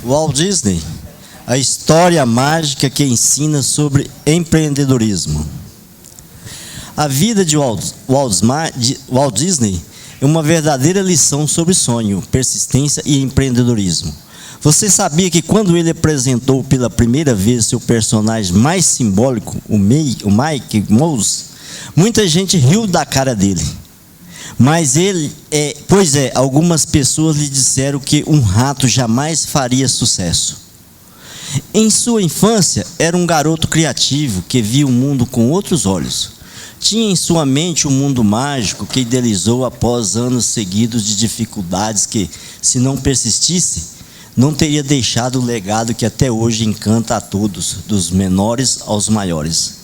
Walt Disney, a história mágica que ensina sobre empreendedorismo. A vida de Walt Disney é uma verdadeira lição sobre sonho, persistência e empreendedorismo. Você sabia que quando ele apresentou pela primeira vez seu personagem mais simbólico, o Mickey Mouse, muita gente riu da cara dele. Mas algumas pessoas lhe disseram que um rato jamais faria sucesso. Em sua infância, era um garoto criativo que via o mundo com outros olhos. Tinha em sua mente um mundo mágico que idealizou após anos seguidos de dificuldades que, se não persistisse, não teria deixado o legado que até hoje encanta a todos, dos menores aos maiores.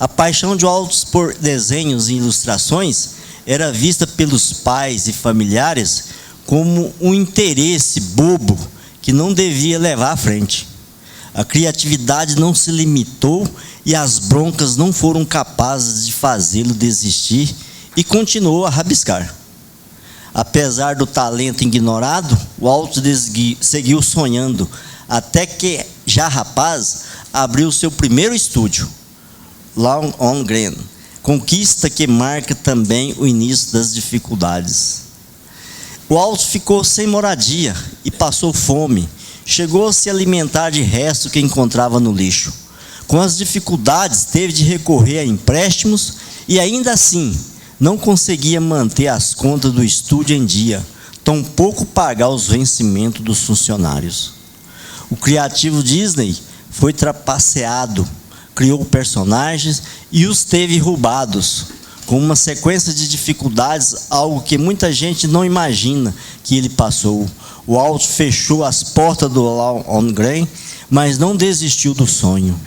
A paixão de Walt por desenhos e ilustrações era vista pelos pais e familiares como um interesse bobo que não devia levar à frente. A criatividade não se limitou e as broncas não foram capazes de fazê-lo desistir e continuou a rabiscar. Apesar do talento ignorado, Walt seguiu sonhando, até que, já rapaz, abriu seu primeiro estúdio, Lawn on Green. Conquista que marca também o início das dificuldades. Walt ficou sem moradia e passou fome. Chegou a se alimentar de resto que encontrava no lixo. Com as dificuldades, teve de recorrer a empréstimos e ainda assim não conseguia manter as contas do estúdio em dia, tampouco pagar os vencimentos dos funcionários. O criativo Disney foi trapaceado, criou personagens e os teve roubados, com uma sequência de dificuldades, algo que muita gente não imagina que ele passou. O Walt fechou as portas do Lawn on Green, mas não desistiu do sonho.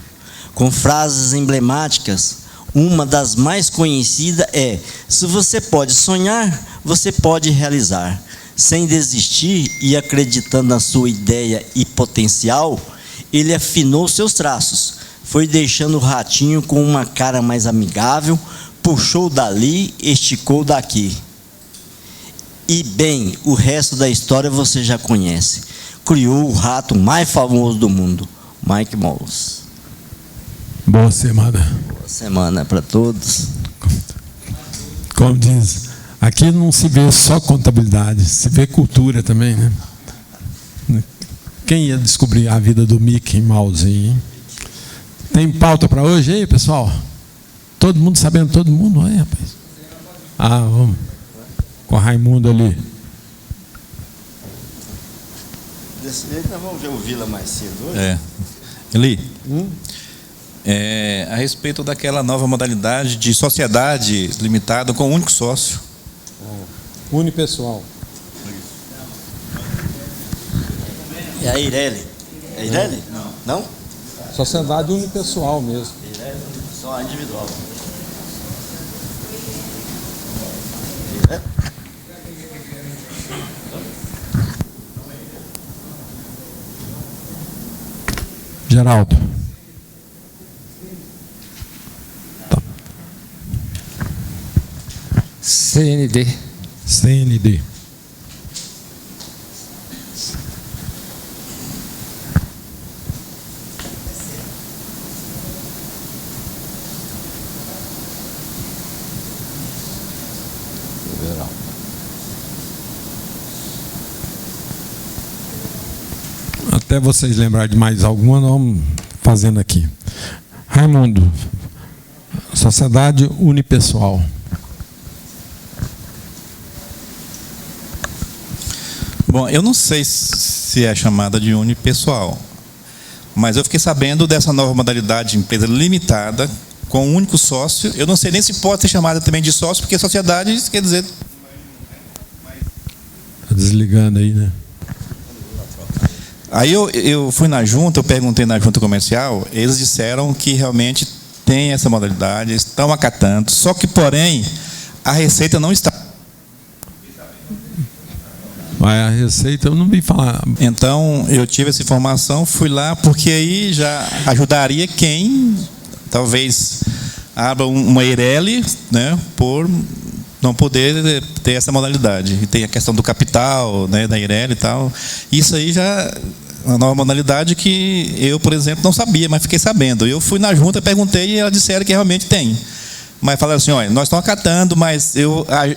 Com frases emblemáticas, uma das mais conhecidas é: se você pode sonhar, você pode realizar. Sem desistir e acreditando na sua ideia e potencial, ele afinou seus traços. Foi deixando o ratinho com uma cara mais amigável, puxou dali, esticou daqui. E bem, o resto da história você já conhece. Criou o rato mais famoso do mundo, Mickey Mouse. Boa semana. Boa semana para todos. Como diz, aqui não se vê só contabilidade, se vê cultura também, né? Quem ia descobrir a vida do Mickey Mouse, hein? Tem pauta para hoje aí, pessoal? Todo mundo sabendo, todo mundo aí, rapaz. Ah, vamos. Com o Raimundo ali. Desse jeito nós vamos ver o Vila mais cedo hoje. Eli, a respeito daquela nova modalidade de sociedade limitada com um único sócio. Unipessoal. É a Ireli. É a Ireli? Não? Sociedade unipessoal mesmo. Só individual. Geraldo. Tá. CND. CND. Até vocês lembrarem de mais alguma, nós vamos fazendo aqui. Raimundo, Sociedade Unipessoal. Bom, eu não sei se é chamada de unipessoal, mas eu fiquei sabendo dessa nova modalidade de empresa limitada com um único sócio. Eu não sei nem se pode ser chamada também de sócio, porque sociedade quer dizer... Está desligando aí, né? Aí eu fui na junta, eu perguntei na junta comercial, eles disseram que realmente tem essa modalidade, estão acatando, só que, porém, a Receita não está. Mas a Receita eu não vi falar. Então, eu tive essa informação, fui lá, porque aí já ajudaria quem talvez abra uma Eireli, né, por não poder ter essa modalidade. E tem a questão do capital, né, da Eireli e tal. Isso aí já é uma nova modalidade que eu, por exemplo, não sabia, mas fiquei sabendo. Eu fui na junta, perguntei e elas disseram que realmente tem. Mas falaram assim, olha, nós estamos acatando, mas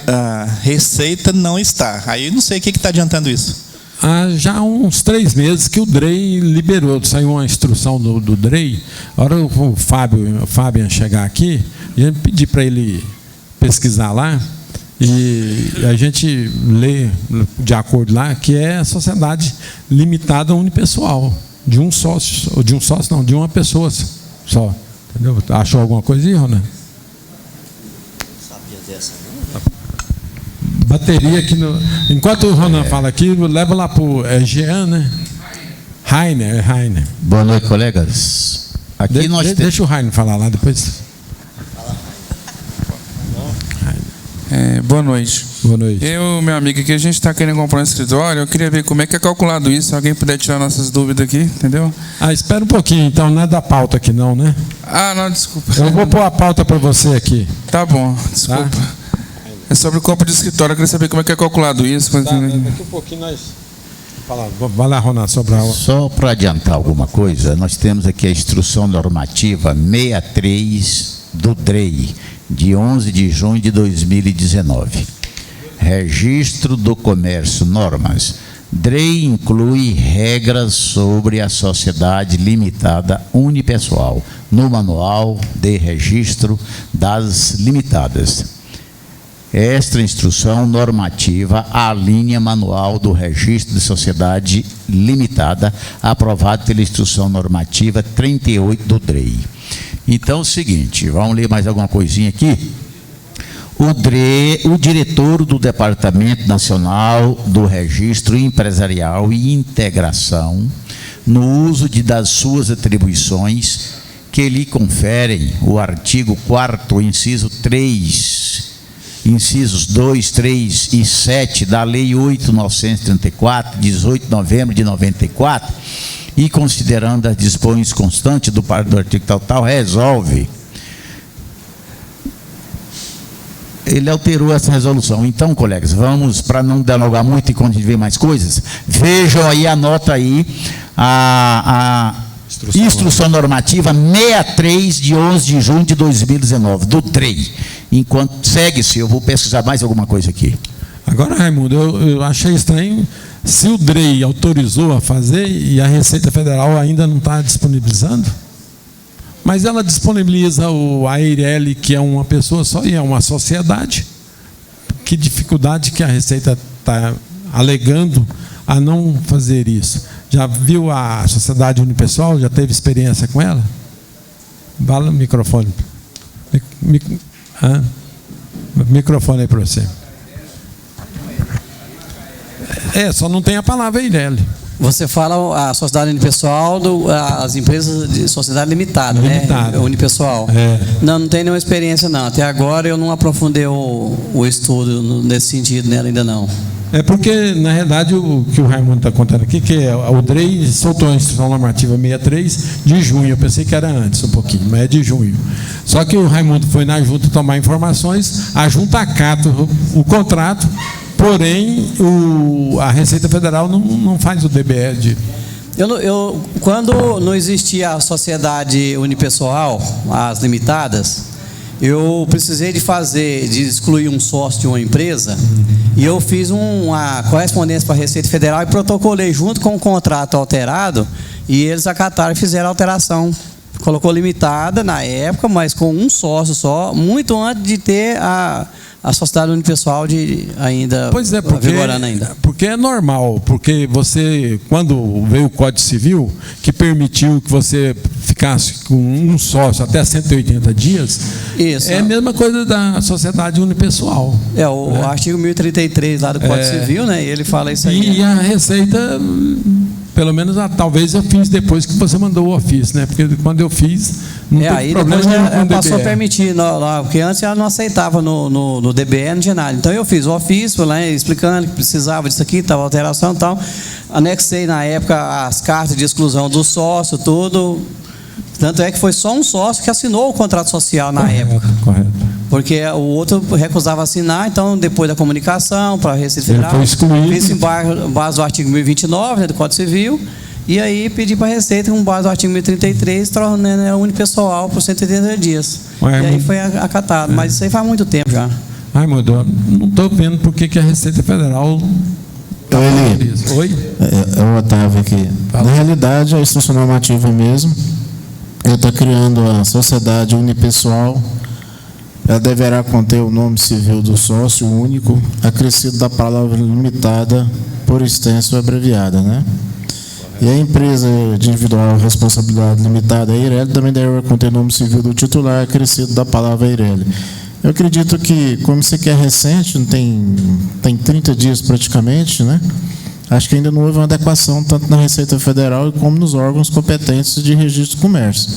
a Receita não está. Aí não sei o que está adiantando isso. Há já uns 3 meses que o DREI liberou, saiu uma instrução do DREI. A hora o Fábio chegar aqui, a gente pedir para ele pesquisar lá, e a gente lê de acordo lá que é a sociedade limitada unipessoal, de um sócio, não, de uma pessoa só. Entendeu? Achou alguma coisa aí, Ronan? Bateria aqui no. Enquanto o Ronan fala aqui, leva lá para o Jean, né? Rainer. Boa noite, colegas. Aqui deixa o Rainer falar lá depois. Boa noite. Boa noite. Eu, meu amigo, aqui a gente está querendo comprar um escritório. Eu queria ver como é que é calculado isso. Se alguém puder tirar nossas dúvidas aqui, entendeu? Espera um pouquinho, então, não é da pauta aqui, não, né? Não, desculpa. Eu vou pôr a pauta para você aqui. Tá bom, desculpa. Tá? É sobre compra de escritório. Eu queria saber como é que é calculado isso. Daqui a pouquinho nós. Vai lá, Ronan, sobre a aula. Só para adiantar alguma coisa, nós temos aqui a instrução normativa 63 do DREI, de 11 de junho de 2019. Registro do Comércio, normas. DREI inclui regras sobre a sociedade limitada unipessoal no Manual de Registro das Limitadas. Esta instrução normativa alinha Manual do Registro de Sociedade Limitada, aprovado pela Instrução Normativa 38 do DREI. Então, é o seguinte, vamos ler mais alguma coisinha aqui? O diretor do Departamento Nacional do Registro Empresarial e Integração, no uso das suas atribuições que lhe conferem o artigo 4º, inciso 3, incisos 2, 3 e 7 da Lei 8.934, 18 de novembro de 94, e considerando as disposições constantes do artigo tal, resolve. Ele alterou essa resolução. Então, colegas, vamos, para não dialogar muito e quando a gente vê mais coisas, vejam aí, anota aí a instrução normativa 63 de 11 de junho de 2019, do DREI. Enquanto segue-se, eu vou pesquisar mais alguma coisa aqui. Agora, Raimundo, eu achei estranho se o DREI autorizou a fazer e a Receita Federal ainda não está disponibilizando. Mas ela disponibiliza a Eireli, que é uma pessoa só e é uma sociedade. Que dificuldade que a Receita está alegando a não fazer isso? Já viu a sociedade unipessoal? Já teve experiência com ela? Fala no microfone. Microfone aí para você. Só não tem a palavra Eireli. Você fala a sociedade unipessoal, as empresas de sociedade limitada, né? Unipessoal. Não tem nenhuma experiência, não. Até agora eu não aprofundei o estudo nesse sentido nela ainda não. É porque, na realidade, o que o Raimundo está contando aqui, que o DREI soltou a instrução normativa 63 de junho. Eu pensei que era antes um pouquinho, mas é de junho. Só que o Raimundo foi na junta tomar informações, a junta acata o contrato, porém a Receita Federal não faz o DBE. Quando não existia a sociedade unipessoal, as limitadas, eu precisei de excluir um sócio de uma empresa, e eu fiz uma correspondência para a Receita Federal e protocolei junto com o contrato alterado, e eles acataram e fizeram a alteração. Colocou limitada na época, mas com um sócio só, muito antes de ter a sociedade unipessoal ainda vigorando ainda. Porque é normal, porque você, quando veio o Código Civil, que permitiu que você ficasse com um sócio até 180 dias, isso, é a mesma coisa da sociedade unipessoal. O artigo 1033 lá do Código Civil, né? Ele fala isso aí. E a Receita pelo menos talvez eu fiz depois que você mandou o ofício, né? Porque quando eu fiz, não teve aí problema depois nenhum com o passou a DBE. permitir, porque antes ela não aceitava no DBE, não tinha nada. Então eu fiz o ofício lá explicando que precisava disso aqui, estava alteração e tal. Anexei na época as cartas de exclusão do sócio, tudo. Tanto é que foi só um sócio que assinou o contrato social na época. Correto. Porque o outro recusava assinar, então depois da comunicação para a Receita Ele Federal, foi excluído. fiz em base do artigo 1029, né, do Código Civil, e aí pedi para a Receita, com base do artigo 1033, tornando unipessoal por 180 dias. Ué, e aí foi acatado, mas isso aí faz muito tempo já. Raimundo, não estou vendo por que a Receita Federal... Oi? É o Otávio aqui. Na realidade, a instrução normativa mesmo, ele está criando a sociedade unipessoal. Ela deverá conter o nome civil do sócio único, acrescido da palavra limitada, por extenso ou abreviada, né? E a empresa de individual responsabilidade limitada, a Eireli, também deve conter o nome civil do titular, acrescido da palavra Eireli. Eu acredito que, como isso aqui é recente, não tem 30 dias praticamente, né? Acho que ainda não houve uma adequação, tanto na Receita Federal como nos órgãos competentes de registro de comércio,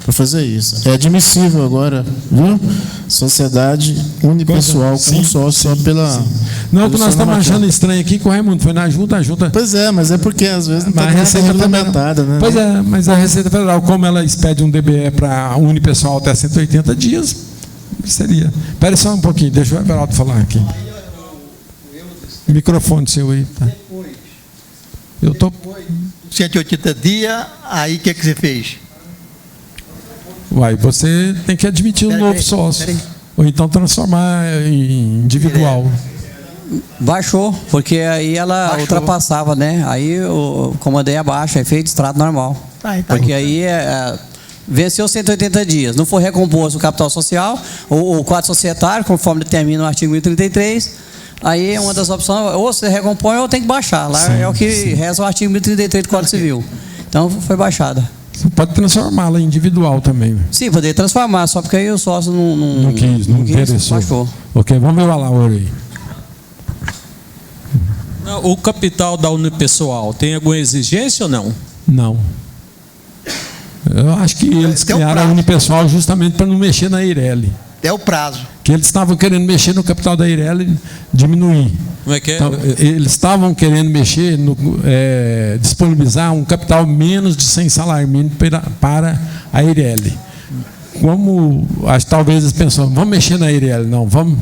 para fazer isso. É admissível agora, viu? Sociedade unipessoal com sócio só pela... Não, o que nós estamos achando estranho aqui, que o Raimundo foi na junta, a junta... Pois é, mas é porque às vezes não a está regulamentada, né? Pois é, mas a Receita Federal, como ela expede um DBE para unipessoal até 180 dias, seria... Espera só um pouquinho, deixa o Everaldo falar aqui. Microfone seu aí, tá? Eu tô... 180 dias, aí o que você fez? Uai, você tem que admitir um novo sócio. Ou então transformar em individual. Baixou, porque aí ela ultrapassava, né? Aí o comandei abaixo, é feito extrato normal. Porque aí venceu 180 dias. Não foi recomposto o capital social, o quadro societário, conforme determina o artigo 1033. Aí uma das opções, ou você recompõe ou tem que baixar. Lá é o que reza o artigo 1033 do Código Civil. Então foi baixada. Você pode transformá-la em individual também. Sim, poder transformar, só porque aí o sócio não quis, não interessou. Baixou. Ok, vamos ver o Alaor aí. O capital da unipessoal tem alguma exigência ou não? Não. Eu acho que eles criaram a unipessoal justamente para não mexer na Eireli. É o prazo. Que eles estavam querendo mexer no capital da Eireli, diminuir. Como é que é? Então, eles estavam querendo mexer, disponibilizar um capital menos de 100 salário mínimo para a Eireli. Como, acho que talvez eles pensam, vamos mexer na Eireli, não, vamos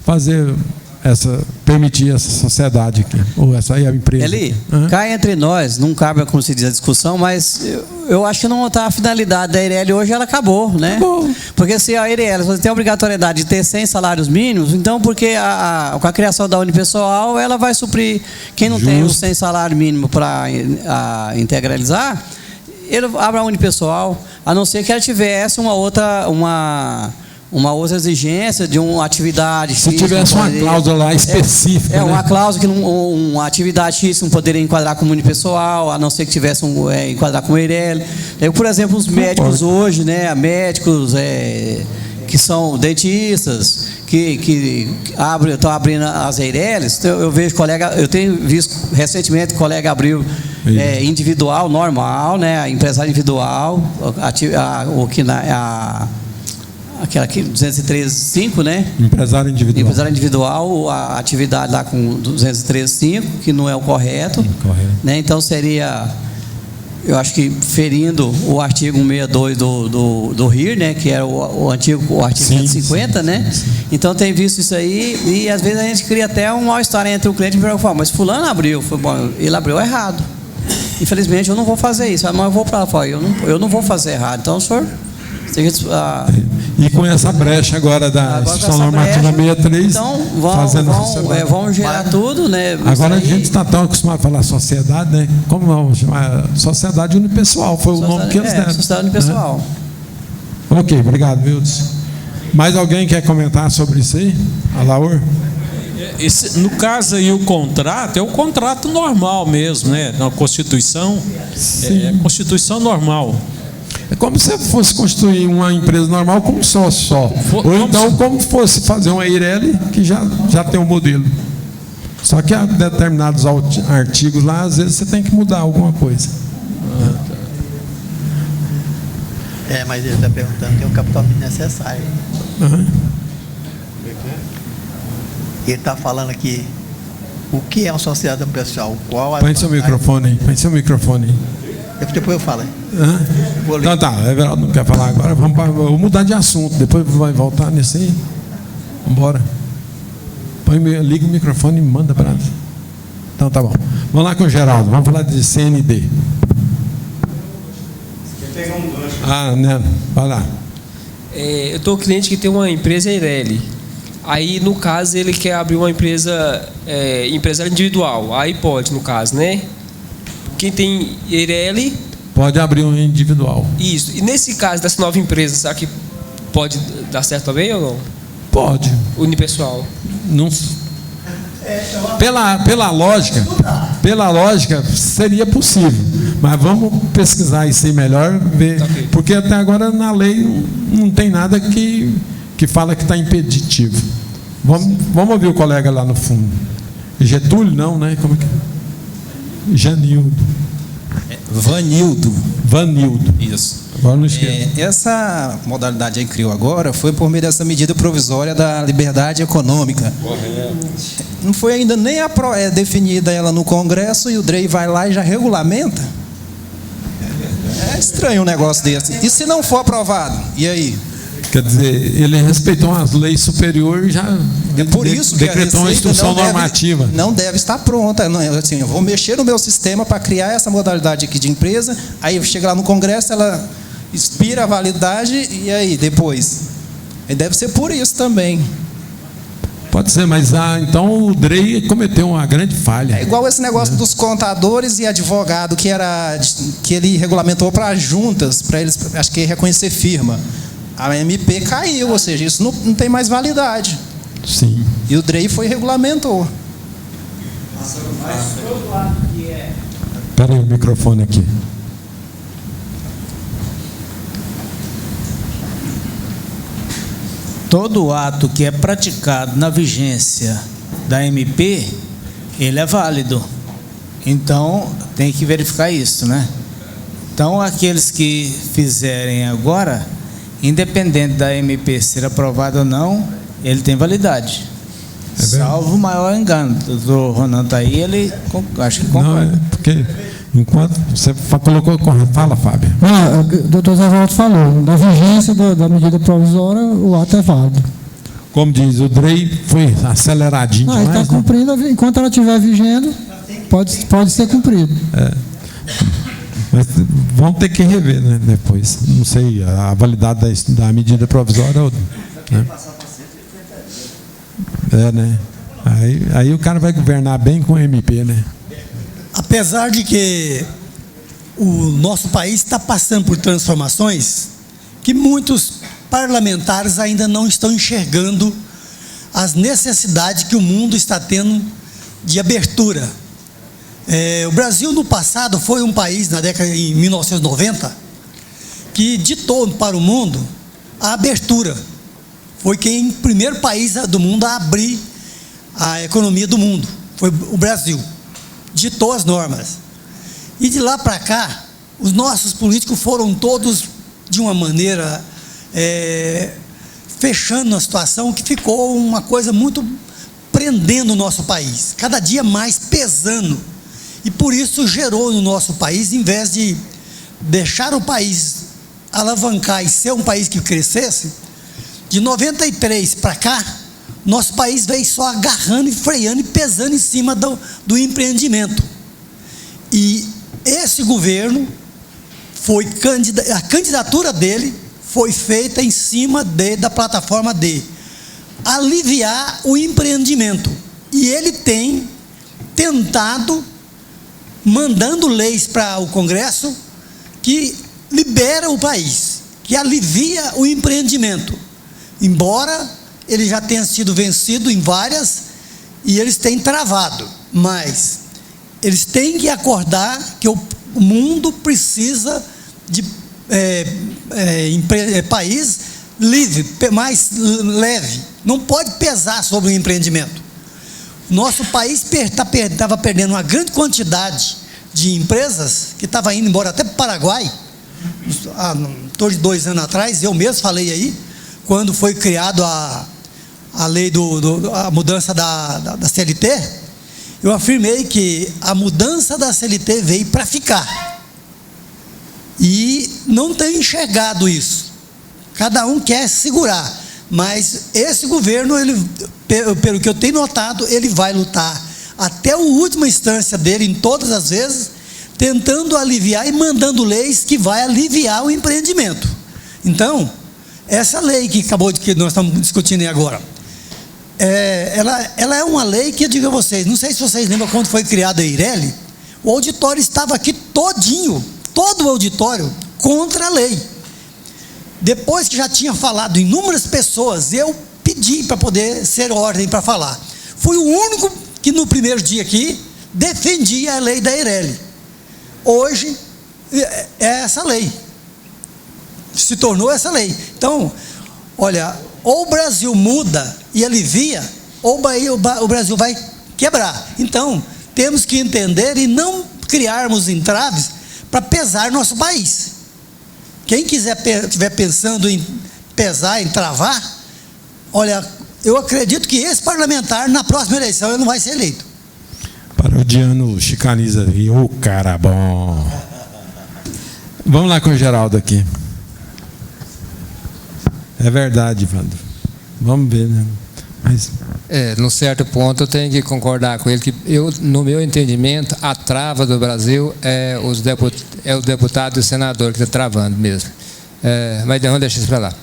fazer permitir essa sociedade aqui, ou essa aí a empresa. Eli, cá entre nós, não cabe, como se diz, a discussão, mas eu acho que não está a finalidade da Eireli hoje, ela acabou, né? Acabou. Porque se a Eireli você tem a obrigatoriedade de ter 100 salários mínimos, então porque com a criação da unipessoal, ela vai suprir quem não tem os 100 salário mínimo para integralizar, ele abre a unipessoal, a não ser que ela tivesse uma outra exigência de uma atividade se X, tivesse uma cláusula lá específica. Uma cláusula que uma atividade X não poderia enquadrar como unipessoal, a não ser que tivesse enquadrar como Eireli. Por exemplo, os médicos hoje, né, médicos que são dentistas, que estão abrindo as Eirelis. Eu vejo eu tenho visto recentemente colega abriu individual, normal, né, empresário individual, aquela aqui, 213.5, né? Empresário individual. Empresário individual, a atividade lá com 213.5, que não é o correto. Né? Então seria, eu acho que ferindo o artigo 162 do RIR, né? Que era o antigo artigo 150, né? Sim. Então tem visto isso aí, e às vezes a gente cria até um mal-estar entre o cliente e o cliente, mas fulano abriu, ele abriu errado. Infelizmente eu não vou fazer isso, mas eu vou para lá, eu não vou fazer errado. Então o senhor... E com essa brecha agora da Instituição Normativa 63, então vamos gerar tudo, né? Agora a gente está tão acostumado a falar sociedade, né? Como vamos chamar? Sociedade unipessoal, foi o nome que eles deram. Sociedade unipessoal. Ok, obrigado, Wildes. Mais alguém quer comentar sobre isso aí? Alaor? No caso aí, o contrato é o contrato normal mesmo, né? Na Constituição, é Constituição normal. É como se fosse construir uma empresa normal com um sócio só. Ou então como fosse fazer uma Eireli que já tem um modelo. Só que há determinados artigos lá, às vezes você tem que mudar alguma coisa. Mas ele está perguntando que é o capital necessário. Uhum. Ele está falando aqui o que é uma sociedade pessoal. Qual Põe seu microfone aí. Põe seu microfone aí. Depois eu falo aí. Então tá, o Everaldo não quer falar agora. Vamos mudar de assunto. Depois vai voltar nesse aí. Vamos embora. Liga o microfone e manda para. Então tá bom. Vamos lá com o Geraldo. Vamos falar de CND. Né? Vai lá. Eu estou cliente que tem uma empresa Eireli. Aí, no caso, ele quer abrir uma empresa empresário individual. Aí pode, no caso, né? Quem tem Eireli... Pode abrir um individual. Isso. E nesse caso, dessa nova empresa, será que pode dar certo também ou não? Pode. Unipessoal. Não... Pela lógica, seria possível. Mas vamos pesquisar isso aí melhor, ver. Okay. Porque até agora na lei não tem nada que fala que está impeditivo. Vamos ouvir o colega lá no fundo. Getúlio, não, né? Como é que é? Janildo. Vanildo. Isso. Agora não esqueça. Essa modalidade aí que criou agora foi por meio dessa medida provisória da liberdade econômica. Correto. Não foi ainda nem definida ela no Congresso e o DREI vai lá e já regulamenta. É estranho um negócio desse. E se não for aprovado? E aí? Quer dizer, ele respeitou as leis superiores e já por isso decretou uma instrução normativa. Não deve estar pronta. Não, assim, eu vou mexer no meu sistema para criar essa modalidade aqui de empresa, aí chega lá no Congresso, ela expira a validade, e aí, depois? E deve ser por isso também. Pode ser, mas então o DREI cometeu uma grande falha. É igual esse negócio dos contadores e advogado, que ele regulamentou para as juntas, para eles, acho que reconhecer firma. A MP caiu, ou seja, isso não tem mais validade. Sim. E o DREI foi e regulamentou. Espera aí o microfone aqui. Todo ato que é praticado na vigência da MP, ele é válido. Então, tem que verificar isso, né? Então, aqueles que fizerem agora, independente da MP ser aprovada ou não, ele tem validade. Salvo o maior engano. O doutor Ronan está aí, ele acho que concorda. Não, porque enquanto você colocou. Fala, Fábio. Não, o doutor Zé Waldo falou, na vigência da medida provisória, o ato é válido. Como diz, o DREI foi aceleradinho demais. Ele está cumprindo, enquanto ela estiver vigendo, pode ser cumprido. Mas vão ter que rever, né, depois. Não sei, a validade da medida provisória. Né? Né? Aí o cara vai governar bem com o MP, né? Apesar de que o nosso país está passando por transformações que muitos parlamentares ainda não estão enxergando as necessidades que o mundo está tendo de abertura. O Brasil no passado foi um país, na década de 1990, que ditou para o mundo a abertura. Foi quem primeiro país do mundo a abrir a economia do mundo. Foi o Brasil. Ditou as normas. E de lá para cá, os nossos políticos foram todos, de uma maneira, fechando a situação que ficou uma coisa muito prendendo o nosso país, cada dia mais pesando. E por isso gerou no nosso país, em vez de deixar o país alavancar e ser um país que crescesse, de 93 para cá, nosso país veio só agarrando e freando e pesando em cima do empreendimento. E esse governo, a candidatura dele foi feita em cima da plataforma de aliviar o empreendimento. E ele tem tentado, mandando leis para o Congresso que libera o país, que alivia o empreendimento. Embora ele já tenha sido vencido em várias e eles têm travado, mas eles têm que acordar que o mundo precisa de país livre, mais leve, não pode pesar sobre o empreendimento. Nosso país estava perdendo uma grande quantidade de empresas que estava indo embora até para o Paraguai. Em torno de 2 anos atrás, eu mesmo falei aí, quando foi criado a lei a mudança da CLT, eu afirmei que a mudança da CLT veio para ficar. E não tenho enxergado isso. Cada um quer segurar, mas esse governo, pelo que eu tenho notado, ele vai lutar até a última instância dele, em todas as vezes, tentando aliviar e mandando leis que vai aliviar o empreendimento. Então, essa lei que nós estamos discutindo aí agora, ela é uma lei que eu digo a vocês, não sei se vocês lembram quando foi criada a Eireli, o auditório estava aqui todinho, todo o auditório, contra a lei. Depois que já tinha falado inúmeras pessoas, eu pedi para poder ser ordem para falar. Fui o único que no primeiro dia aqui defendia a lei da Eireli. Hoje é essa lei, se tornou essa lei. Então, olha, ou o Brasil muda e alivia, ou o Brasil vai quebrar. Então, temos que entender e não criarmos entraves para pesar nosso país. Quem estiver pensando em pesar, em travar, olha, eu acredito que esse parlamentar, na próxima eleição, ele não vai ser eleito. Parodiano chicaniza aí, ô cara bom. Vamos lá com o Geraldo aqui. É verdade, Evandro. Vamos ver, né? Mas... num certo ponto eu tenho que concordar com ele, que no meu entendimento, a trava do Brasil é o deputado e o senador que está travando mesmo. Mas vamos deixar isso para lá.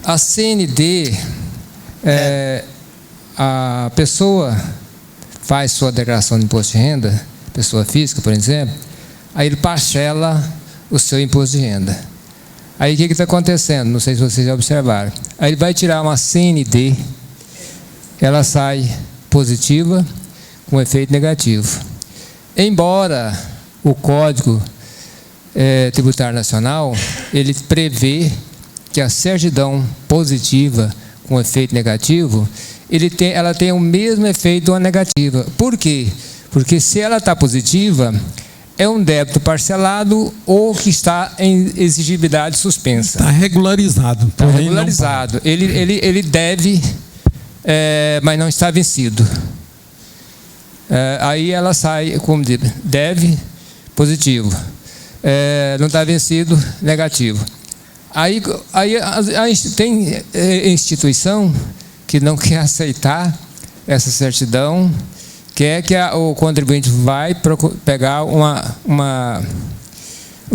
A CND, a pessoa faz sua declaração de imposto de renda, pessoa física, por exemplo, aí ele parcela o seu imposto de renda. Aí o que está acontecendo? Não sei se vocês já observaram. Aí ele vai tirar uma CND, ela sai positiva com efeito negativo. Embora o Código Tributário Nacional, ele prevê que a certidão positiva com efeito negativo, ela tem o mesmo efeito de uma negativa. Por quê? Porque se ela está positiva, é um débito parcelado ou que está em exigibilidade suspensa. Está regularizado. Está regularizado. Ele deve, mas não está vencido. Aí ela sai, como diz, deve, positivo. Não está vencido, negativo. Aí tem instituição que não quer aceitar essa certidão, quer que o contribuinte vai pegar um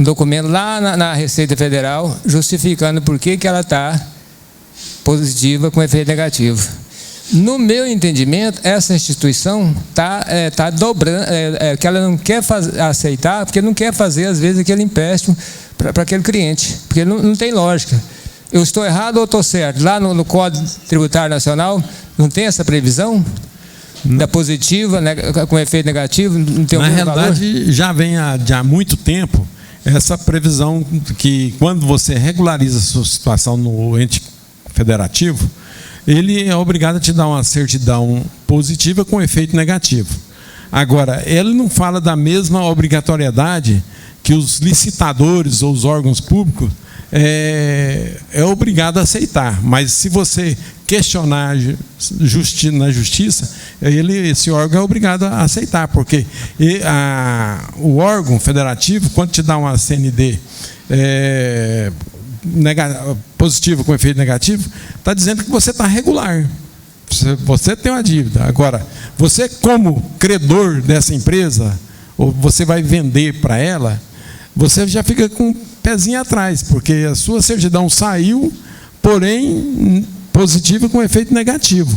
documento lá na Receita Federal justificando por que ela está positiva com efeito negativo. No meu entendimento, essa instituição está dobrando, que ela não quer aceitar, porque não quer fazer, às vezes, aquele empréstimo para aquele cliente, porque não tem lógica. Eu estou errado ou estou certo? Lá no Código Tributário Nacional não tem essa previsão da positiva, né, com efeito negativo? Não tem Na realidade, já vem há muito tempo essa previsão que quando você regulariza a sua situação no ente federativo, ele é obrigado a te dar uma certidão positiva com efeito negativo. Agora, ele não fala da mesma obrigatoriedade que os licitadores ou os órgãos públicos é obrigado a aceitar, mas se você questionar na justiça, esse órgão é obrigado a aceitar, porque o órgão federativo, quando te dá uma CND positivo com efeito negativo, está dizendo que você está regular, você tem uma dívida. Agora, você como credor dessa empresa, ou você vai vender para ela, você já fica com um pezinho atrás, porque a sua certidão saiu, porém positiva com efeito negativo.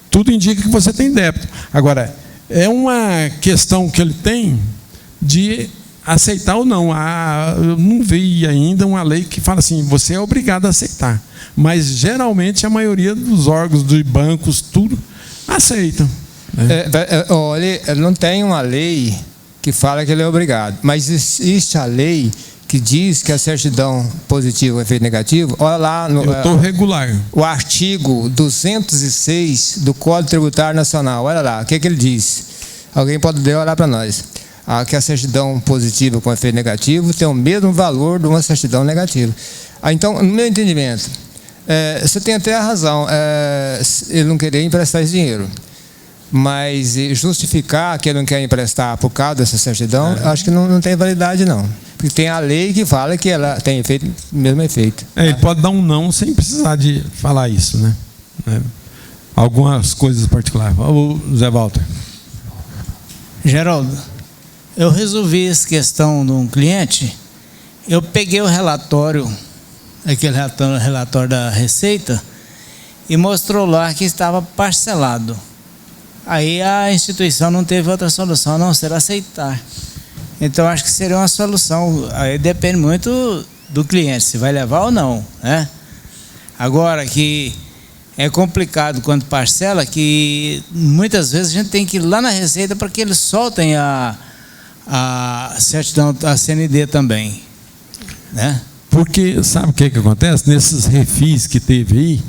Tudo indica que você tem débito. Agora, é uma questão que ele tem de aceitar ou não. Eu não vi ainda uma lei que fala assim, você é obrigado a aceitar. Mas, geralmente, a maioria dos órgãos, dos bancos, tudo, aceitam. Né? Olha, não tem uma lei que fala que ele é obrigado, mas existe a lei que diz que a certidão positiva é efeito negativo, olha lá no, eu estou regular. O artigo 206 do Código Tributário Nacional, olha lá, o que ele diz? Alguém pode olhar para nós. Que a certidão positiva com efeito negativo tem o mesmo valor de uma certidão negativa. Então, no meu entendimento, você tem até a razão, ele não querer emprestar esse dinheiro, mas justificar que ele não quer emprestar por causa dessa certidão, acho que não tem validade, não. Porque tem a lei que fala que ela tem mesmo efeito. Ele pode dar um não sem precisar de falar isso, né? Algumas coisas particulares. O Zé Walter. Geraldo, eu resolvi essa questão de um cliente. Eu peguei o relatório, aquele relatório da Receita, e mostrou lá que estava parcelado. Aí a instituição não teve outra solução a não ser aceitar. Então acho que seria uma solução. Aí depende muito do cliente, se vai levar ou não, né? Agora que é complicado quando parcela, que muitas vezes a gente tem que ir lá na Receita para que eles soltem a certidão, a CND também, né? Porque sabe o que acontece? Nesses refis que teve aí,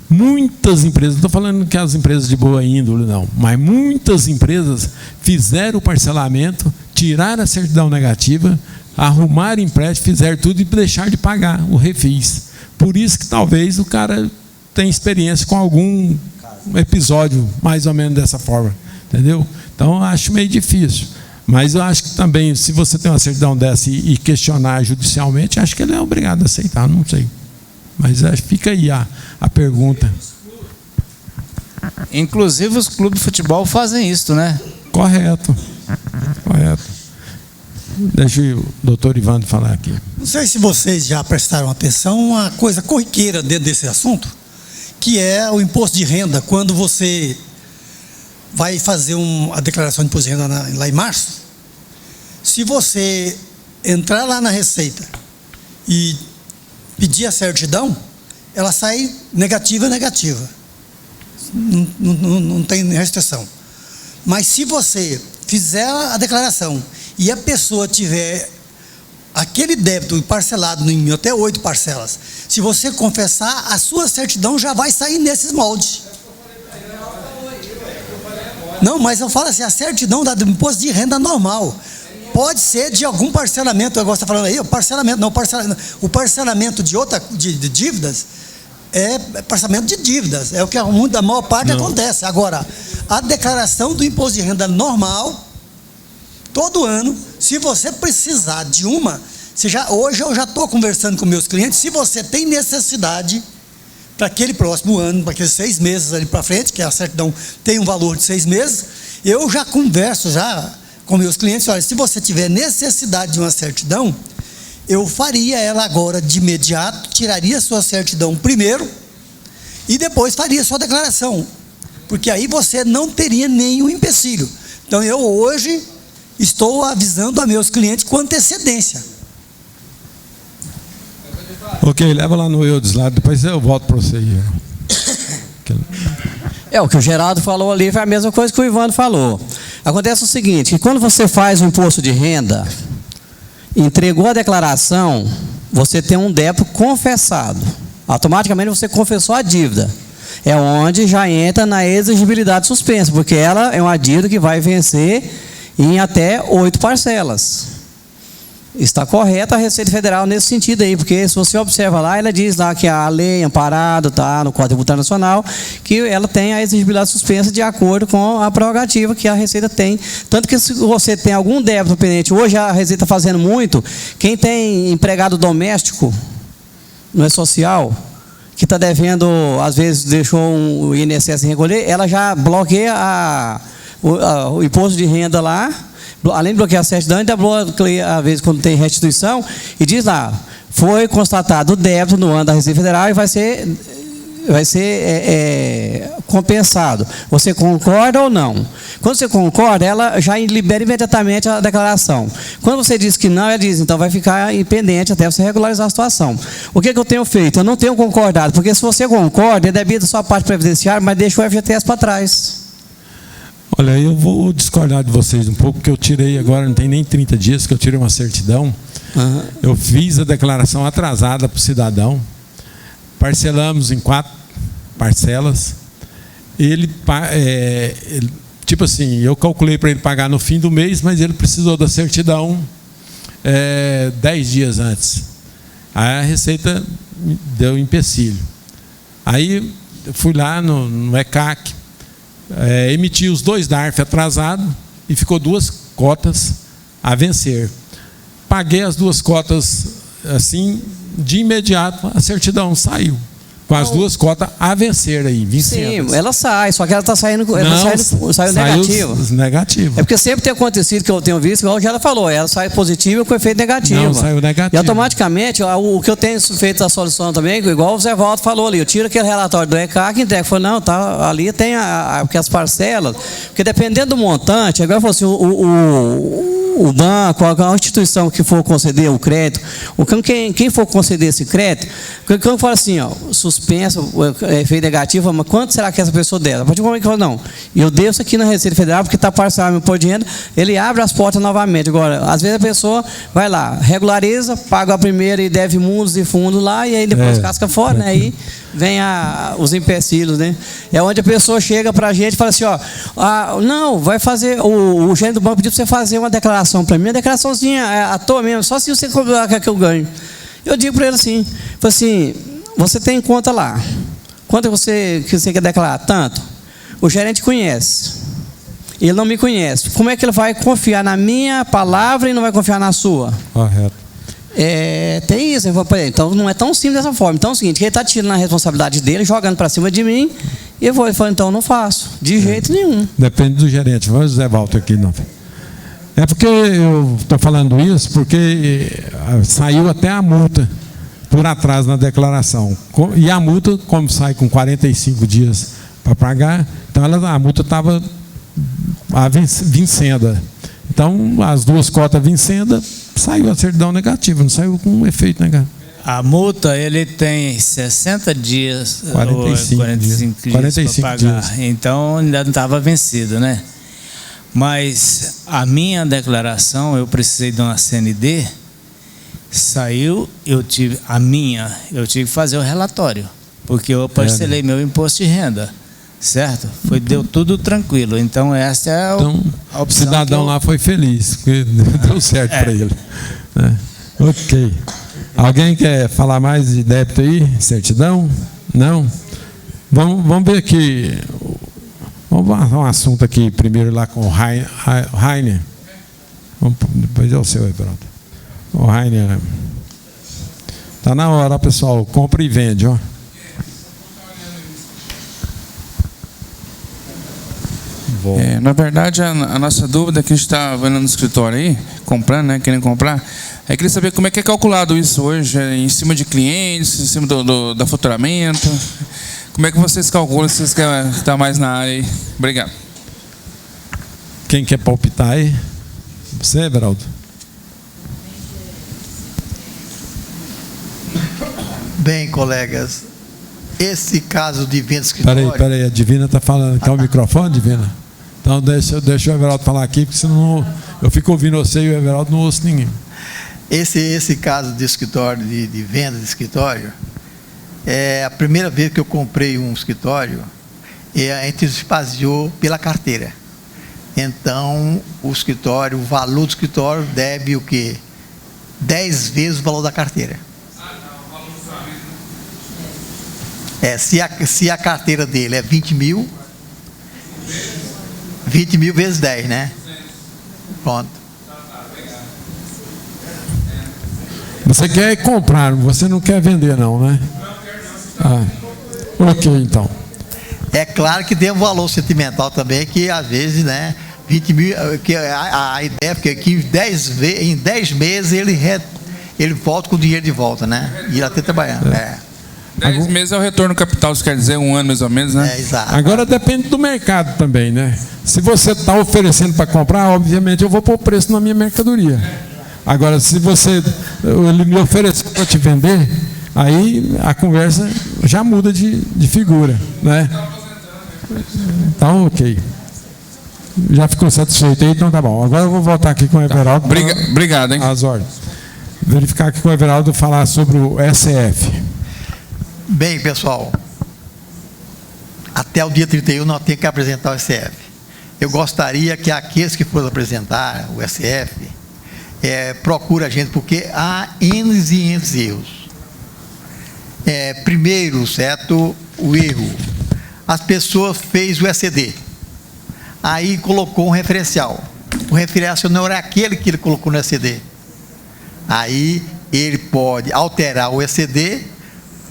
muitas empresas, não estou falando que as empresas de boa índole não, mas muitas empresas fizeram o parcelamento, tiraram a certidão negativa, arrumaram empréstimo, fizeram tudo e deixaram de pagar o refis. Por isso que talvez o cara tenha experiência com algum episódio mais ou menos dessa forma, entendeu? Então eu acho meio difícil. Mas eu acho que também, se você tem uma certidão dessa e questionar judicialmente, acho que ele é obrigado a aceitar, não sei. Mas fica aí a pergunta. Inclusive os clubes de futebol fazem isso, né? Correto. Deixa o doutor Ivandro falar aqui. Não sei se vocês já prestaram atenção, uma coisa corriqueira dentro desse assunto, que é o imposto de renda. Quando você vai fazer a declaração de imposto de renda lá em março, se você entrar lá na Receita e pedir a certidão, ela sai negativa. Não tem restrição. Mas se você fizer a declaração e a pessoa tiver aquele débito parcelado em até 8 parcelas, se você confessar, a sua certidão já vai sair nesses moldes. Não, mas eu falo assim, a certidão do imposto de renda normal. Pode ser de algum parcelamento, agora você está falando aí, o parcelamento de dívidas é parcelamento de dívidas, é o que a maior parte acontece. Agora, a declaração do imposto de renda normal, todo ano, se você precisar de uma, hoje eu já estou conversando com meus clientes, se você tem necessidade para aquele próximo ano, para aqueles 6 meses ali para frente, que a certidão tem um valor de 6 meses, eu já converso com meus clientes, olha, se você tiver necessidade de uma certidão, eu faria ela agora de imediato, tiraria a sua certidão primeiro e depois faria a sua declaração, porque aí você não teria nenhum empecilho. Então eu hoje estou avisando a meus clientes com antecedência. Ok, leva lá no Eudes, lá, depois eu volto para você aí. O que o Geraldo falou ali foi a mesma coisa que o Ivandro falou. Acontece o seguinte, que quando você faz o imposto de renda, entregou a declaração, você tem um débito confessado. Automaticamente você confessou a dívida. É onde já entra na exigibilidade suspensa, porque ela é uma dívida que vai vencer em até 8 parcelas. Está correta a Receita Federal nesse sentido aí, porque se você observa lá, ela diz lá que a lei amparada, tá, no Código Tributário Nacional, que ela tem a exigibilidade suspensa de acordo com a prerrogativa que a Receita tem. Tanto que se você tem algum débito pendente, hoje a Receita está fazendo muito, quem tem empregado doméstico, não é social, que está devendo, às vezes deixou o INSS sem recolher, ela já bloqueia o imposto de renda lá. Além de bloquear a certidão, ainda bloqueia, às vezes, quando tem restituição, e diz lá, foi constatado o débito no ano da Receita Federal e vai ser compensado. Você concorda ou não? Quando você concorda, ela já libera imediatamente a declaração. Quando você diz que não, ela diz, então vai ficar pendente até você regularizar a situação. O que eu tenho feito? Eu não tenho concordado, porque se você concorda, é devido à sua parte previdenciária, mas deixa o FGTS para trás. Olha, eu vou discordar de vocês um pouco, porque eu tirei agora, não tem nem 30 dias que eu tirei uma certidão. Eu fiz a declaração atrasada para o cidadão, parcelamos em 4 parcelas. Ele, tipo assim, eu calculei para ele pagar no fim do mês, mas ele precisou da certidão 10 dias antes. Aí a Receita deu empecilho. Aí eu fui lá no ECAC, emiti os 2 DARF atrasados e ficou 2 cotas a vencer. Paguei as 2 cotas assim, de imediato a certidão saiu. Com as 2 cotas a vencer aí, vencendo. Sim, ela sai, só que ela está saindo, saiu negativo. Negativo. É porque sempre tem acontecido que eu tenho visto, igual já ela falou, ela sai positiva com efeito negativo. Não, saiu negativo. E automaticamente, o que eu tenho feito a solução também, igual o Zé Waldo falou ali, eu tiro aquele relatório do ECAC e entrego. Falei, não, tá, ali tem porque as parcelas, porque dependendo do montante, agora falou assim, o banco, a instituição que for conceder o crédito, quem for conceder esse crédito, quando fala assim, ó, suspenso, efeito negativo, mas quanto será que essa pessoa dela? A partir do momento que fala, não, eu devo isso aqui na Receita Federal, porque está parcelado meu imposto de renda, ele abre as portas novamente. Agora, às vezes a pessoa vai lá, regulariza, paga a primeira e deve mundos e fundos lá, e aí depois casca fora, né? Aí vem os empecilhos, né? É onde a pessoa chega para a gente e fala assim, ó, não, vai fazer, o gerente do banco pediu para você fazer uma declaração para mim, uma declaraçãozinha à toa mesmo, só se você cobrar que eu ganho. Eu digo para ele assim, você tem conta lá, quanto que você quer declarar? Tanto. O gerente conhece, ele não me conhece, como é que ele vai confiar na minha palavra e não vai confiar na sua? Correto. Tem isso, então não é tão simples dessa forma. Então é o seguinte, ele está tirando a responsabilidade dele, jogando para cima de mim, e eu vou falar, então não faço, de jeito nenhum. Depende do gerente. Vamos Zé Walter aqui, não. É porque eu estou falando isso, porque saiu até a multa por atraso na declaração. E a multa, como sai com 45 dias para pagar, então a multa estava vencendo. Então, as 2 cotas vencendo, saiu a certidão negativa, não saiu com um efeito negativo. A multa, ele tem 60 dias, 45 dias para pagar. Então, ainda não estava vencido, né? Mas a minha declaração, eu precisei de uma CND, saiu, eu tive que fazer o relatório, porque eu parcelei meu imposto de renda, certo? Deu tudo tranquilo. Então essa é a opção. O cidadão lá foi feliz, porque deu certo para ele. Ok. Alguém quer falar mais de débito aí? Certidão? Não? Vamos ver aqui. Vamos falar um assunto aqui primeiro lá com o Rainer. Depois é o seu, Everaldo. O Rainer. Está na hora, pessoal. Compra e vende, ó. Na verdade, a nossa dúvida que a gente está vendo no escritório aí, comprando, né, querendo comprar, queria saber como é que é calculado isso hoje, em cima de clientes, em cima do faturamento. Como é que vocês calculam, se vocês querem estar mais na área aí? Obrigado. Quem quer palpitar aí? Você, Everaldo? Bem, colegas, esse caso de venda de escritório... Peraí, a Divina está falando. Quer o microfone, Divina? Então deixa o Everaldo falar aqui, porque senão eu fico ouvindo você e o Everaldo não ouço ninguém. Esse caso de escritório, de venda de escritório, é a primeira vez que eu comprei um escritório, a gente esvaziou pela carteira. Então, o valor do escritório deve o quê? 10 vezes o valor da carteira. Se a carteira dele é 20 mil, 20 mil vezes 10, né? Pronto. Você quer comprar, você não quer vender não, né? Ok, então. É claro que tem um valor sentimental também, que às vezes, né, 20 mil, que a ideia é que em 10 meses ele volta com o dinheiro de volta, né? E ele até trabalhando. 10 meses é o retorno capital, isso quer dizer 1 ano mais ou menos, né? Exato. Agora depende do mercado também, né? Se você está oferecendo para comprar, obviamente eu vou pôr o preço na minha mercadoria. Agora, se ele me oferecer para te vender, aí a conversa já muda de figura, né? Então, ok. Já ficou satisfeito aí? Então tá bom. Agora eu vou voltar aqui com o Everaldo. Obrigado, hein? As ordens. Verificar aqui com o Everaldo falar sobre o SF. Bem, pessoal, até o dia 31 nós temos que apresentar o SF. Eu gostaria que aqueles que forem apresentar o SF procure a gente, porque há N e N erros. Primeiro, certo, o erro. As pessoas fez o ECD, aí colocou um referencial. O referencial não era aquele que ele colocou no ECD. Aí ele pode alterar o ECD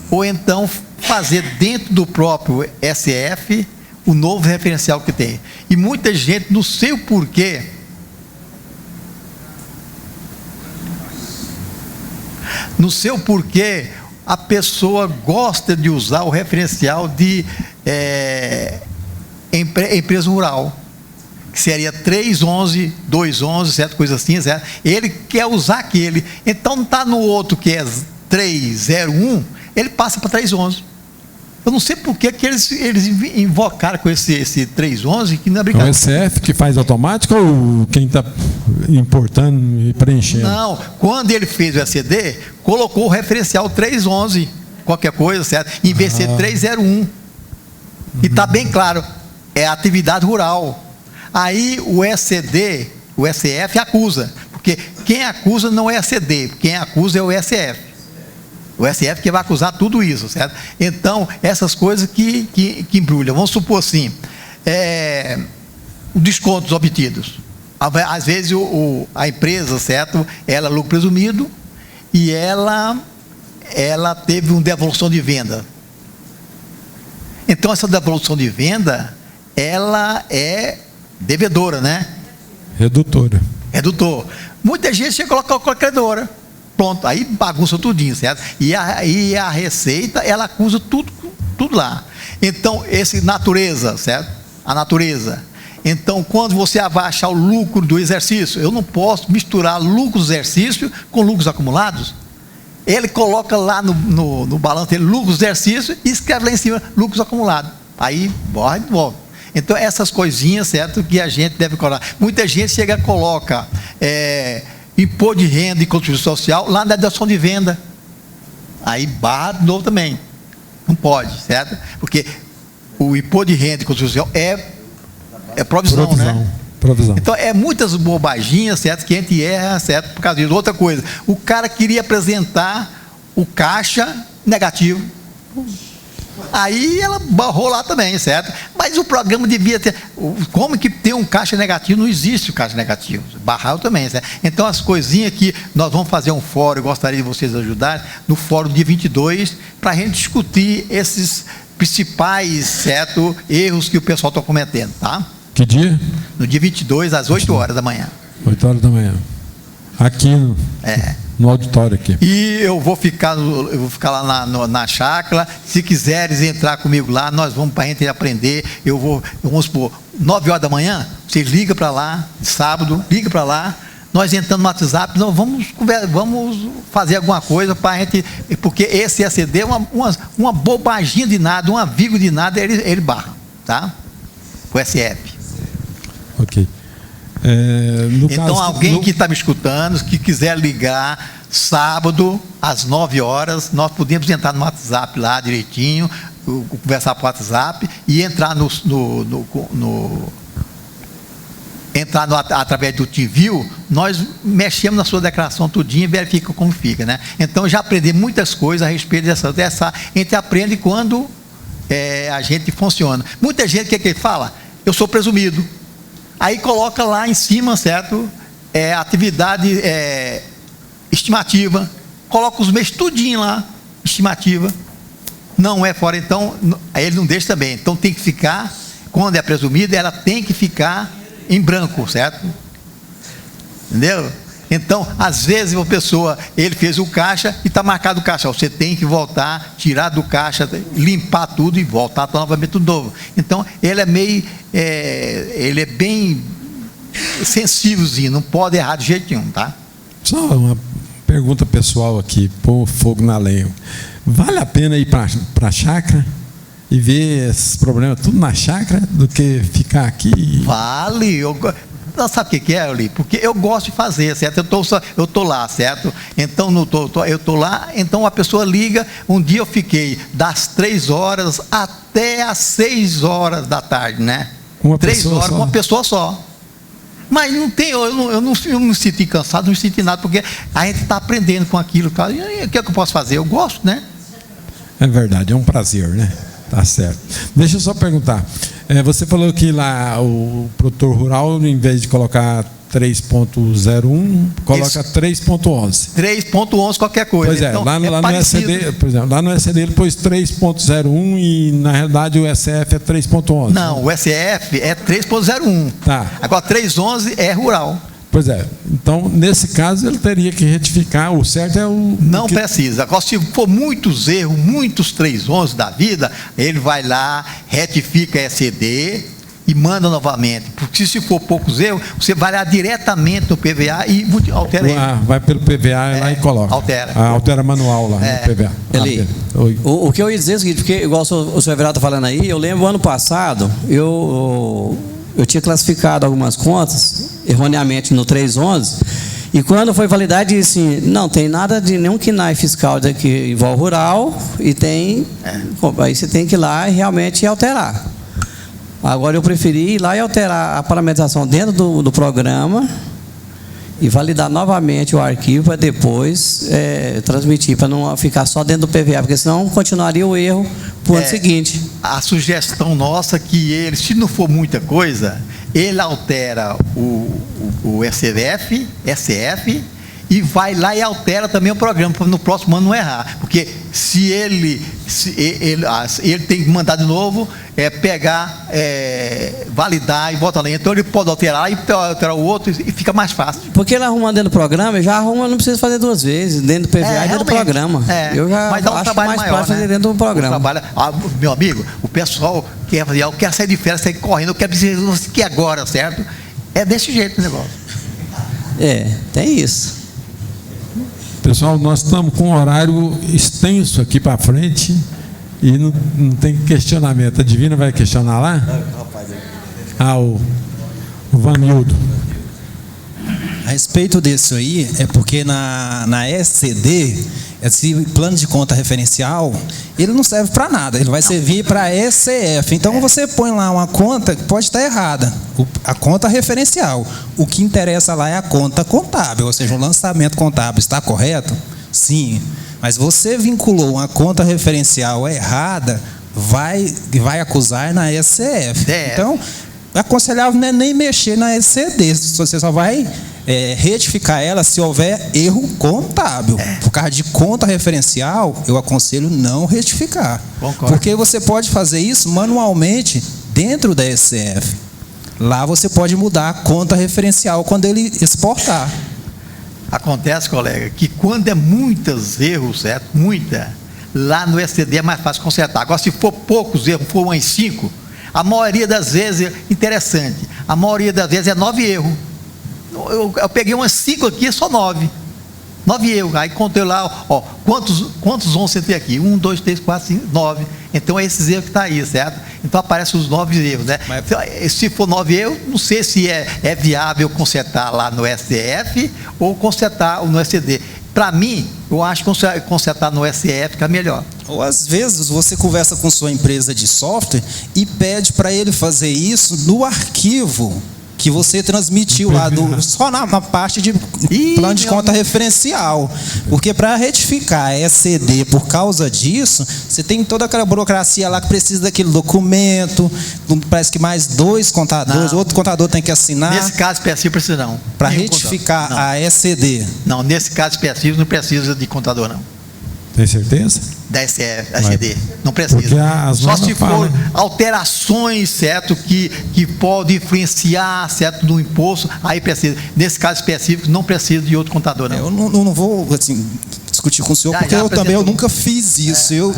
ou então fazer dentro do próprio SF o novo referencial que tem. E muita gente, não sei o porquê, a pessoa gosta de usar o referencial de empresa rural, que seria 311, 211, certo? Coisa assim, certo? Ele quer usar aquele, então não está no outro que é 301, ele passa para 311. Eu não sei por que eles invocaram com esse 311, que não é brincadeira. É o SF que faz automático ou quem está importando e preenchendo? Não, quando ele fez o ECD, colocou o referencial 311, qualquer coisa, certo? Em vez de ser 301. E está bem claro, é atividade rural. Aí o ECD, o SF acusa, porque quem acusa não é ECD, quem acusa é o SF. O SF que vai acusar tudo isso, certo? Então, essas coisas que embrulham. Vamos supor assim, os descontos obtidos. Às vezes a empresa, certo? Ela lucro presumido e ela teve uma devolução de venda. Então, essa devolução de venda, ela é devedora, né? Redutora. Redutor. Muita gente chega a colocar a credora. Pronto, aí bagunça tudinho, certo? E a Receita, ela acusa tudo lá. Então, natureza, certo? A natureza. Então, quando você vai achar o lucro do exercício, eu não posso misturar lucro do exercício com lucros acumulados. Ele coloca lá no balanço dele lucros do exercício e escreve lá em cima lucros acumulados. Aí, borra de volta. Então, essas coisinhas, certo? Que a gente deve colocar. Muita gente chega e coloca imposto de renda e contribuição social lá na dedução de venda. Aí barra de novo também. Não pode, certo? Porque o imposto de renda e contribuição social é provisão, né? Provisão. Então, muitas bobaginhas, certo? Que a gente erra, certo? Por causa disso. Outra coisa, o cara queria apresentar o caixa negativo. Aí ela barrou lá também, certo? Mas o programa devia ter. Como que tem um caixa negativo? Não existe o caixa negativo. Barrou também, certo? Então, as coisinhas que nós vamos fazer um fórum, eu gostaria de vocês ajudarem, no fórum dia 22, para a gente discutir esses principais, certo? Erros que o pessoal está cometendo, tá? Que dia? No dia 22, às 8 horas da manhã. 8 horas da manhã. Aqui no auditório aqui. E eu vou ficar lá na chácara. Se quiseres entrar comigo lá, nós vamos para a gente aprender. Vamos supor, 9 horas da manhã, você liga para lá, sábado, liga para lá, nós entramos no WhatsApp, nós vamos fazer alguma coisa para a gente, porque esse ECD é uma bobaginha de nada, uma vírgula de nada, ele barra, tá? O SF. Ok. Então, alguém que está me escutando, que quiser ligar sábado às 9 horas, nós podemos entrar no WhatsApp lá direitinho, conversar por WhatsApp e entrar através do TeamView, nós mexemos na sua declaração tudinho e verifica como fica, né? Então, já aprendi muitas coisas a respeito dessa. A gente aprende quando a gente funciona. Muita gente, o que ele fala? Eu sou presumido. Aí coloca lá em cima, certo? Atividade estimativa. Coloca os meses tudinho lá, estimativa. Não é fora, então, aí ele não deixa também. Então tem que ficar, quando é presumida, ela tem que ficar em branco, certo? Entendeu? Então, às vezes a pessoa, ele fez o caixa e está marcado o caixa. Você tem que voltar, tirar do caixa, limpar tudo e voltar novamente tudo novo. Então, ele é meio, ele é bem sensívelzinho, não pode errar de jeito nenhum, tá? Só uma pergunta pessoal aqui, pôr fogo na lenha. Vale a pena ir para a chácara? e ver esses problemas tudo na chácara do que ficar aqui. Vale. Não, sabe o que é, Eli? Porque eu gosto de fazer, certo? Eu tô lá, certo? Então, eu tô lá, então a pessoa liga. Um dia eu fiquei das 3 horas até as 6 horas da tarde, né? 3 horas com uma pessoa só. Mas não tem, eu não me senti cansado, não me senti nada, porque a gente está aprendendo com aquilo. E o que é que eu posso fazer? Eu gosto, né? É verdade, é um prazer, né? Tá certo. Deixa eu só perguntar. Você falou que lá o produtor rural, em vez de colocar 3.01, coloca 3.11. 3.11 qualquer coisa. Pois é, então, lá no SCD, por exemplo, lá no SCD ele pôs 3.01 e na realidade o SF é 3.11. Não, o SF é 3.01. Tá. Agora 3.11 é rural. Pois é. Então, nesse caso, ele teria que retificar. O certo é o... Não precisa. Agora, se for muitos erros, muitos 3.11 da vida, ele vai lá, retifica SCD e manda novamente. Porque se for poucos erros, você vai lá diretamente no PVA e altera ele. Vai pelo PVA lá e coloca. Altera. Altera manual lá no PVA. Eli, o que eu ia dizer é o seguinte, porque igual o senhor Everaldo está falando aí, eu lembro ano passado, eu tinha classificado algumas contas erroneamente no 3.11, e quando foi validar, disse assim, não tem nada de nenhum KNAI fiscal que envolve rural, e tem, aí você tem que ir lá e realmente alterar. Agora eu preferi ir lá e alterar a parametrização dentro do programa e validar novamente o arquivo para depois transmitir, para não ficar só dentro do PVA, porque senão continuaria o erro para o ano seguinte. A sugestão nossa é que ele, se não for muita coisa, ele altera o SF, e vai lá e altera também o programa, para no próximo ano não errar. Porque se ele tem que mandar de novo, pegar, validar e voltar lá. Então ele pode alterar e alterar o outro e fica mais fácil. Porque ele arrumando dentro do programa, já arruma, não precisa fazer 2 vezes, dentro do PVA e dentro do programa. Eu já mas dá um trabalho mais maior, fazer dentro do programa. Meu amigo, o pessoal quer fazer, eu quero sair de férias, sair correndo, eu quero dizer que agora, certo? É desse jeito o negócio. Tem isso. Pessoal, nós estamos com um horário extenso aqui para frente e não tem questionamento. A Divina vai questionar lá? O Vanildo. A respeito disso aí, é porque na SCD, esse plano de conta referencial, ele não serve para nada, ele vai servir para SCF. Então você põe lá uma conta que pode estar errada, a conta referencial. O que interessa lá é a conta contábil, ou seja, o lançamento contábil está correto? Sim, mas você vinculou uma conta referencial errada, vai acusar na SCF. Então, aconselhável não é nem mexer na SCD, você só vai retificar ela se houver erro contábil. Por causa de conta referencial, eu aconselho não retificar. Concordo. Porque você pode fazer isso manualmente dentro da SCF. Lá você pode mudar a conta referencial quando ele exportar. Acontece, colega, que quando é muitos erros, certo? Lá no SCD é mais fácil consertar. Agora, se for poucos erros, for 1 em 5, a maioria das vezes, interessante, a maioria das vezes é 9 erros. Eu peguei umas 5 aqui, é só 9. 9 erros. Aí contei lá, quantos 11 você tem aqui? 1, 2, 3, 4, 5, 9. Então é esses erros que está aí, certo? Então aparecem os 9 erros, né? Então, se for 9 erros, não sei se é viável consertar lá no SCF ou consertar no SCD. Para mim, eu acho que consertar no SCF fica melhor. Ou às vezes você conversa com sua empresa de software e pede para ele fazer isso no arquivo que você transmitiu lá, só na parte de plano de conta referencial. Porque para retificar a SCD por causa disso, você tem toda aquela burocracia lá que precisa daquele documento, parece que mais 2 contadores, outro contador tem que assinar. Nesse caso específico precisa não. Para retificar a SCD. Não, nesse caso específico não precisa de contador não. Tem certeza? Da SCD, não precisa. Só se for alterações, certo, que pode influenciar, certo, no imposto, aí precisa. Nesse caso específico, não precisa de outro contador, não. Eu não vou discutir com o senhor, porque eu também nunca fiz isso. Eu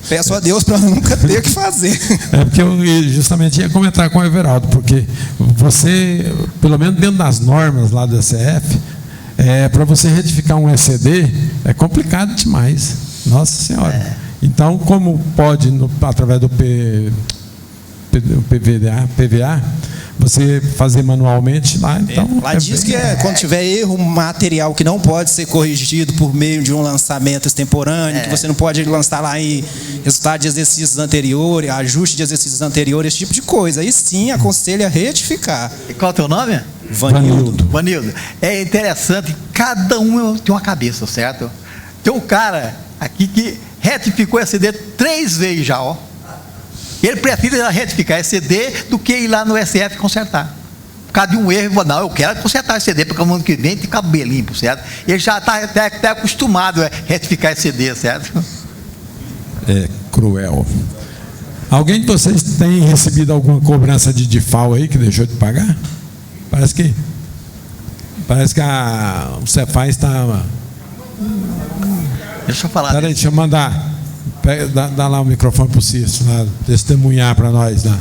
peço a Deus para nunca ter que fazer. Porque eu justamente ia comentar com o Everaldo, porque você, pelo menos dentro das normas lá do SF, para você retificar um SCD é complicado demais. Nossa Senhora. Então, como pode, através do PVA, você fazer manualmente lá, então... Lá diz que quando tiver erro material que não pode ser corrigido por meio de um lançamento extemporâneo, que você não pode lançar lá em resultado de exercícios anteriores, ajuste de exercícios anteriores, esse tipo de coisa. Aí sim, aconselha retificar. E qual é o teu nome? Vanildo. Vanildo. É interessante, cada um tem uma cabeça, certo? Tem um cara aqui que retificou esse CD 3 vezes já, ó. Ele prefere retificar esse CD do que ir lá no SF consertar. Por causa de um erro, não, eu quero consertar esse CD, porque o ano que vem tem cabelo limpo, certo? Ele já está até acostumado a retificar esse CD, certo? É cruel. Alguém de vocês tem recebido alguma cobrança de DIFAL aí que deixou de pagar? Parece que o Cefaz está... Deixa eu falar. Peraí, deixa eu mandar. Dá lá o microfone para o Cício, testemunhar para nós. Lá.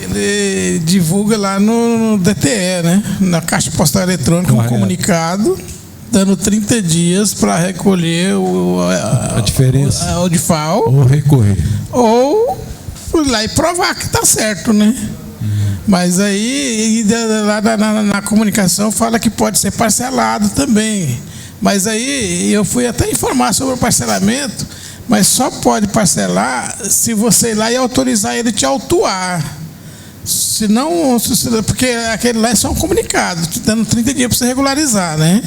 Ele divulga lá no DTE, né? Na Caixa Postal Eletrônica, um comunicado dando 30 dias para recolher a diferença, o DIFAL, ou recorrer, ou ir lá e provar que está certo, né? Mas aí lá na comunicação fala que pode ser parcelado também. Mas aí eu fui até informar sobre o parcelamento, mas só pode parcelar se você ir lá e autorizar ele te autuar. Senão, porque aquele lá é só um comunicado, te dando 30 dias para você regularizar, né?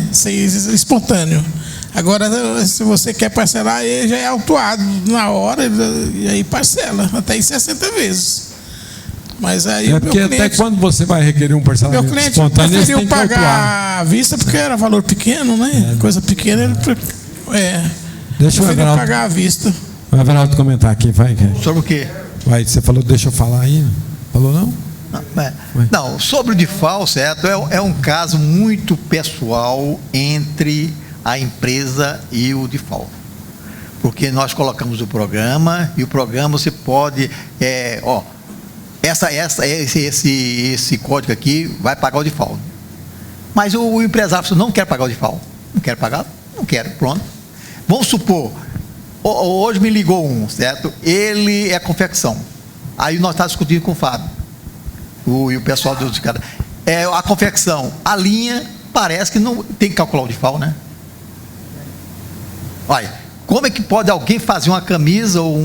Espontâneo. Agora, se você quer parcelar, ele já é autuado na hora, e aí parcela, até em 60 vezes. Mas aí porque cliente, até quando você vai requerer um parcelamento espontâneo, ele preferiu pagar à vista porque era valor pequeno, né? Coisa pequena, ele deixa o Everaldo pagar à vista. O Everaldo comentar aqui, vai. Sobre o quê? Vai, você falou, deixa eu falar aí. Falou não? Não, sobre o DIFAL, certo? É um caso muito pessoal entre a empresa e o DIFAL. Porque nós colocamos o programa e o programa você pode, esse código aqui vai pagar o DIFAL. Mas o empresário não quer pagar o DIFAL. Não quer pagar? Não quero, pronto. Vamos supor, hoje me ligou um, certo? Ele é confecção. Aí nós estamos discutindo com o Fábio. E o pessoal de cada. A confecção, a linha, parece que não tem que calcular o DIFAL, né? Olha, como é que pode alguém fazer uma camisa ou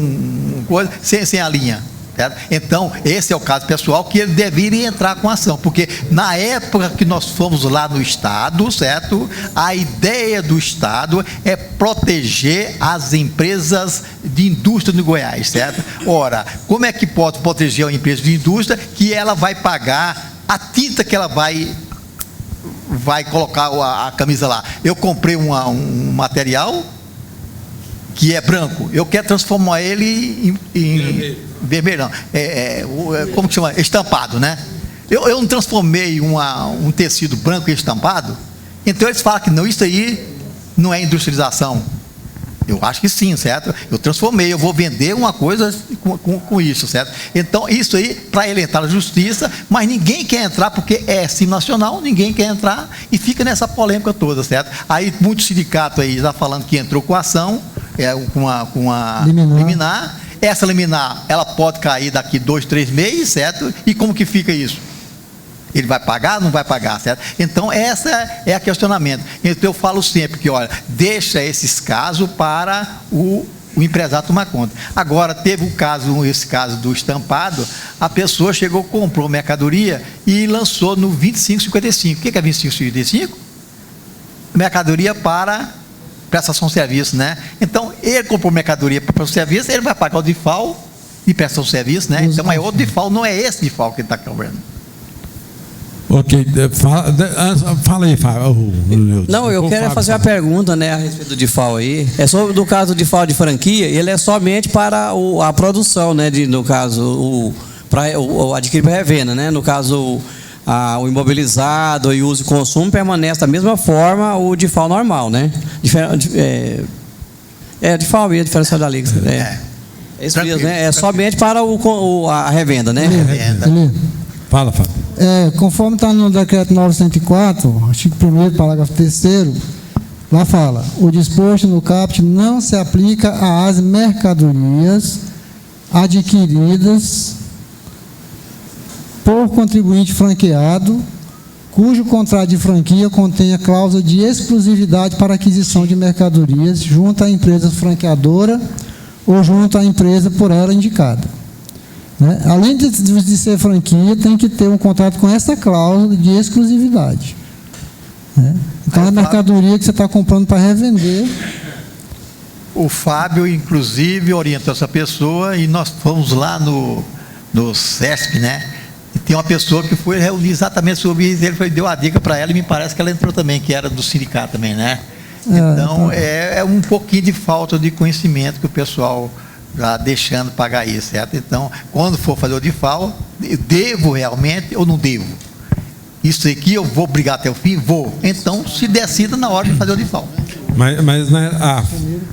coisa sem a linha? Certo? Então, esse é o caso pessoal que ele deveria entrar com ação, porque na época que nós fomos lá no Estado, certo? A ideia do Estado é proteger as empresas de indústria de Goiás, certo? Ora, como é que pode proteger uma empresa de indústria que ela vai pagar a tinta que ela vai colocar a camisa lá? Eu comprei um material que é branco, eu quero transformar ele em vermelho, não. Como que chama? Estampado, né? Eu não transformei um tecido branco em estampado, então eles falam que não, isso aí não é industrialização. Eu acho que sim, certo? Eu transformei, eu vou vender uma coisa com isso, certo? Então, isso aí, para ele entrar na justiça, mas ninguém quer entrar, porque é sim nacional, ninguém quer entrar, e fica nessa polêmica toda, certo? Aí, muitos sindicatos aí já falando que entrou com ação, com a liminar. Essa liminar, ela pode cair daqui 2, 3 meses, certo? E como que fica isso? Ele vai pagar ou não vai pagar, certo? Então, essa é a questionamento. Então, eu falo sempre que, olha, deixa esses casos para o empresário tomar conta. Agora, teve esse caso do estampado, a pessoa chegou, comprou mercadoria e lançou no 25,55. O que é 25,55? Mercadoria para prestação de serviço, né? Então, ele comprou mercadoria para prestação de serviço, ele vai pagar o DIFAL de prestação de serviço, né? Então, é outro DIFAL, não é esse DIFAL que ele está cobrando. Ok, fala aí, Fábio. Não, eu quero fazer uma pergunta, né, a respeito do DIFAL aí. É sobre do caso do DIFAL de franquia, ele é somente para a produção, né, no caso, para o adquirir para revenda, né? No caso, o imobilizado e uso e consumo permanece da mesma forma o DIFAL normal, né? DIFAL mesmo, diferencial da liga. É isso mesmo, né? É somente para a revenda, né? Fala, Fábio. Conforme está no decreto 904, artigo 1º, parágrafo 3º, Lá fala, o disposto no caput não se aplica às mercadorias adquiridas por contribuinte franqueado, cujo contrato de franquia contenha cláusula de exclusividade para aquisição de mercadorias junto à empresa franqueadora ou junto à empresa por ela indicada. Né? Além de ser franquia, tem que ter um contrato com essa cláusula de exclusividade. Né? Então, a mercadoria que você está comprando para revender. O Fábio, inclusive, orientou essa pessoa e nós fomos lá no CESP, né? E tem uma pessoa que foi reunir exatamente sobre isso. Ele deu a dica para ela e me parece que ela entrou também, que era do sindicato também, né? Então, é um pouquinho de falta de conhecimento que o pessoal já deixando pagar isso, certo? Então, quando for fazer o DIFAL, eu devo realmente ou não devo? Isso aqui eu vou brigar até o fim? Vou. Então, se decida na hora de fazer o DIFAL. Mas né?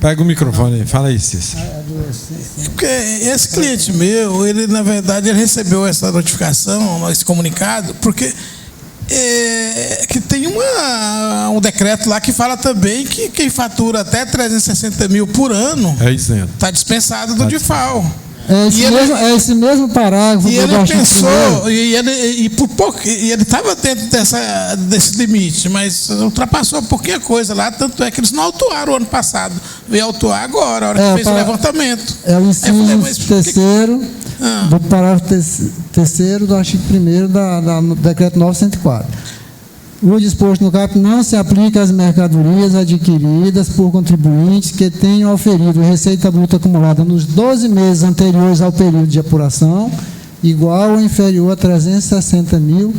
Pega o microfone aí, fala aí, Cícero. Porque esse cliente meu, ele na verdade ele recebeu essa notificação, esse comunicado, porque que tem um decreto lá que fala também que quem fatura até 360 mil por ano está dispensado do DIFAL. É esse mesmo parágrafo. E ele pensou, e por pouco, e ele estava dentro desse limite, mas ultrapassou pouquinha coisa lá, tanto é que eles não autuaram o ano passado, veio autuar agora, a hora que fez o levantamento. É o inciso terceiro do parágrafo terceiro do artigo 1º do decreto 904. O disposto no caput não se aplica às mercadorias adquiridas por contribuintes que tenham oferido receita bruta acumulada nos 12 meses anteriores ao período de apuração, igual ou inferior a 360 mil.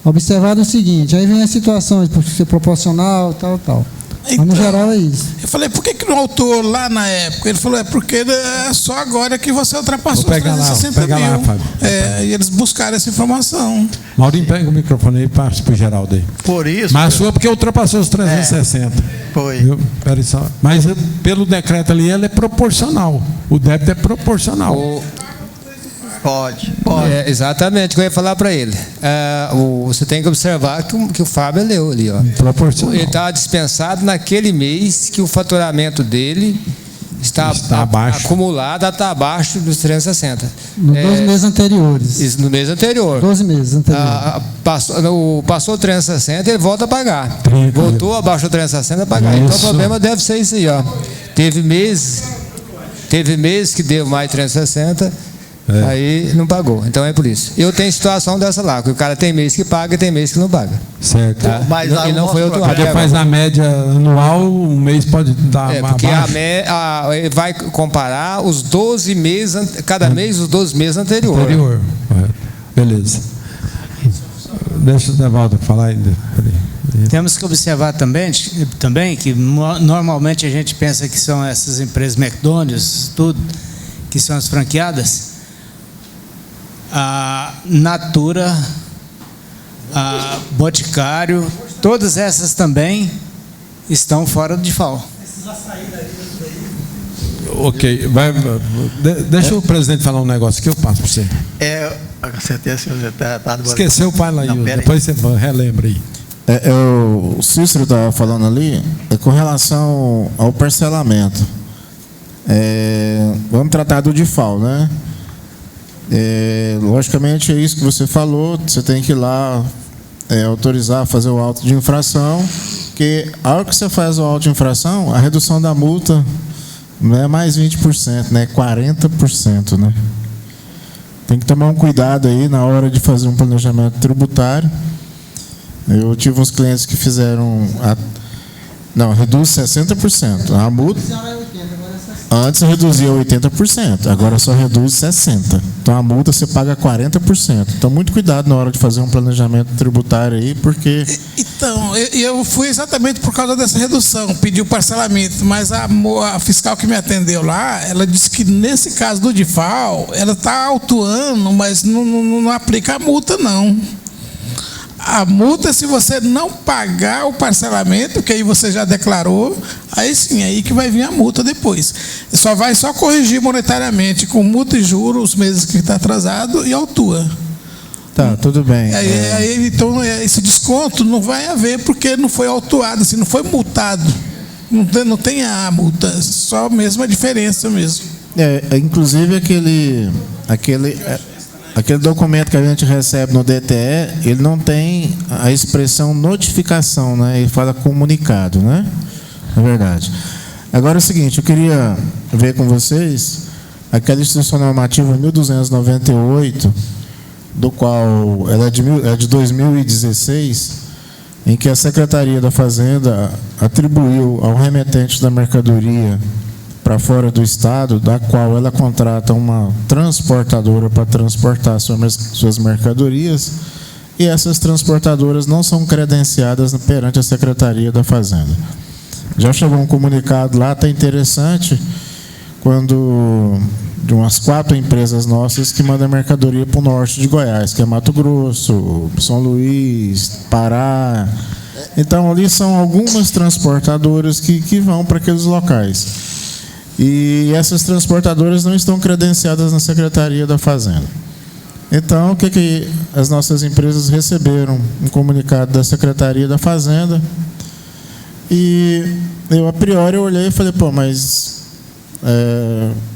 Observado o seguinte, aí vem as situações, por ser proporcional, tal. Então, mas no geral é isso. Eu falei, por que não autuou lá na época? Ele falou, porque é só agora que você ultrapassou os 360 mil. Lá, Fábio. E eles buscaram essa informação. Maurinho, pega o microfone aí e passa para o Geraldo aí. Por isso. Mas foi porque ultrapassou os 360. Foi. Peraí só. Mas pelo decreto ali, ele é proporcional. O débito é proporcional. Pode. Exatamente, o que eu ia falar para ele. Você tem que observar que o Fábio leu ali. Ó. Proporcional. Ele está dispensado naquele mês que o faturamento dele está abaixo. Acumulado, está abaixo dos 360. Nos 12 meses anteriores. Isso, no mês anterior. 12 meses anteriores. Passou 360, ele volta a pagar. Voltou abaixo do 360 a pagar. Isso. Então o problema deve ser isso aí. Ó. Teve meses que deu mais 360. Aí não pagou, então é por isso. Eu tenho situação dessa lá, que o cara tem mês que paga e tem mês que não paga. Certo. Tá? Mas e não foi outro Porque faz na média anual, um mês pode dar porque abaixo. vai comparar os 12 meses, cada mês os 12 meses anteriores. Beleza. Deixa o Devaldo falar ainda. Temos que observar também que normalmente a gente pensa que são essas empresas McDonald's, tudo, que são as franqueadas. A Natura, a Boticário, todas essas também estão fora do DIFAL. Ok, deixa o presidente falar um negócio que eu passo para você. Com certeza você está esqueceu o pai lá, depois você relembra aí. O Cícero estava falando ali, com relação ao parcelamento. Vamos tratar do DIFAL, né? Logicamente é isso que você falou, você tem que ir lá autorizar, fazer o auto de infração, que a hora que você faz o auto de infração, a redução da multa não é mais 20%, né? 40%, né? Tem que tomar um cuidado aí na hora de fazer um planejamento tributário. Eu tive uns clientes que fizeram reduz 60%. A multa antes reduzia 80%, agora só reduz 60%. Então a multa você paga 40%. Então muito cuidado na hora de fazer um planejamento tributário aí, porque... Então, eu fui exatamente por causa dessa redução, pedi o parcelamento, mas a fiscal que me atendeu lá, ela disse que nesse caso do DIFAL, ela está autuando, mas não aplica a multa não. A multa, se você não pagar o parcelamento, que aí você já declarou, aí sim, aí que vai vir a multa depois. Vai corrigir monetariamente com multa e juros os meses que está atrasado e autua. Tá, tudo bem. Então, esse desconto não vai haver porque não foi autuado, assim, não foi multado. Não tem a multa, só mesmo a diferença mesmo. Inclusive aquele documento que a gente recebe no DTE, ele não tem a expressão notificação, né? Ele fala comunicado, né? É verdade. Agora é o seguinte, eu queria ver com vocês aquela instrução normativa 1298, do qual ela é de 2016, em que a Secretaria da Fazenda atribuiu ao remetente da mercadoria para fora do estado, da qual ela contrata uma transportadora para transportar suas mercadorias, e essas transportadoras não são credenciadas perante a Secretaria da Fazenda. Já chegou um comunicado lá, está interessante, quando de umas 4 empresas nossas que mandam mercadoria para o norte de Goiás, que é Mato Grosso, São Luís, Pará. Então, ali são algumas transportadoras que vão para aqueles locais. E essas transportadoras não estão credenciadas na Secretaria da Fazenda. Então, o que as nossas empresas receberam? Um comunicado da Secretaria da Fazenda. E eu, a priori, eu olhei e falei, pô, mas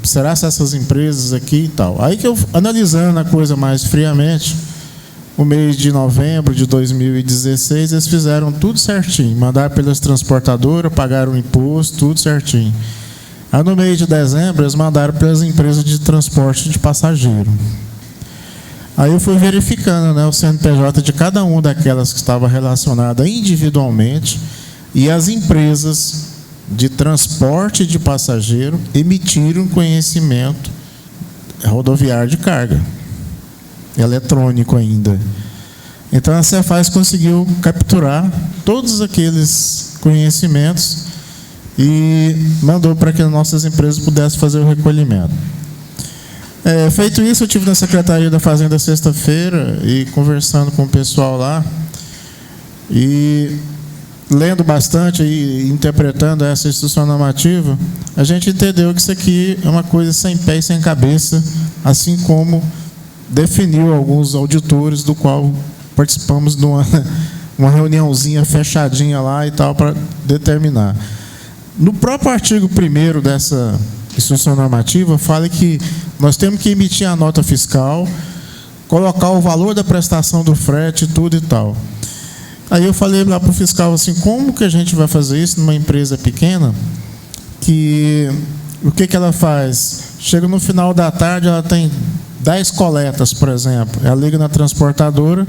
será que essas empresas aqui e tal? Aí que eu, analisando a coisa mais friamente, o mês de novembro de 2016, eles fizeram tudo certinho. Mandaram pelas transportadoras, pagaram o imposto, tudo certinho. Aí no mês de dezembro, eles mandaram pelas empresas de transporte de passageiro. Aí eu fui verificando, né, o CNPJ de cada uma daquelas que estava relacionada individualmente, e as empresas de transporte de passageiro emitiram conhecimento rodoviário de carga, eletrônico ainda. Então a Cefaz conseguiu capturar todos aqueles conhecimentos e mandou para que as nossas empresas pudessem fazer o recolhimento. Feito isso, eu estive na Secretaria da Fazenda sexta-feira e conversando com o pessoal lá e lendo bastante e interpretando essa instrução normativa, a gente entendeu que isso aqui é uma coisa sem pé e sem cabeça, assim como definiu alguns auditores, do qual participamos de uma reuniãozinha fechadinha lá e tal, para determinar. No próprio artigo 1º dessa instrução normativa, fala que nós temos que emitir a nota fiscal, colocar o valor da prestação do frete, tudo e tal. Aí eu falei lá para o fiscal assim, como que a gente vai fazer isso numa empresa pequena, que o que ela faz? Chega no final da tarde, ela tem 10 coletas, por exemplo, ela liga na transportadora,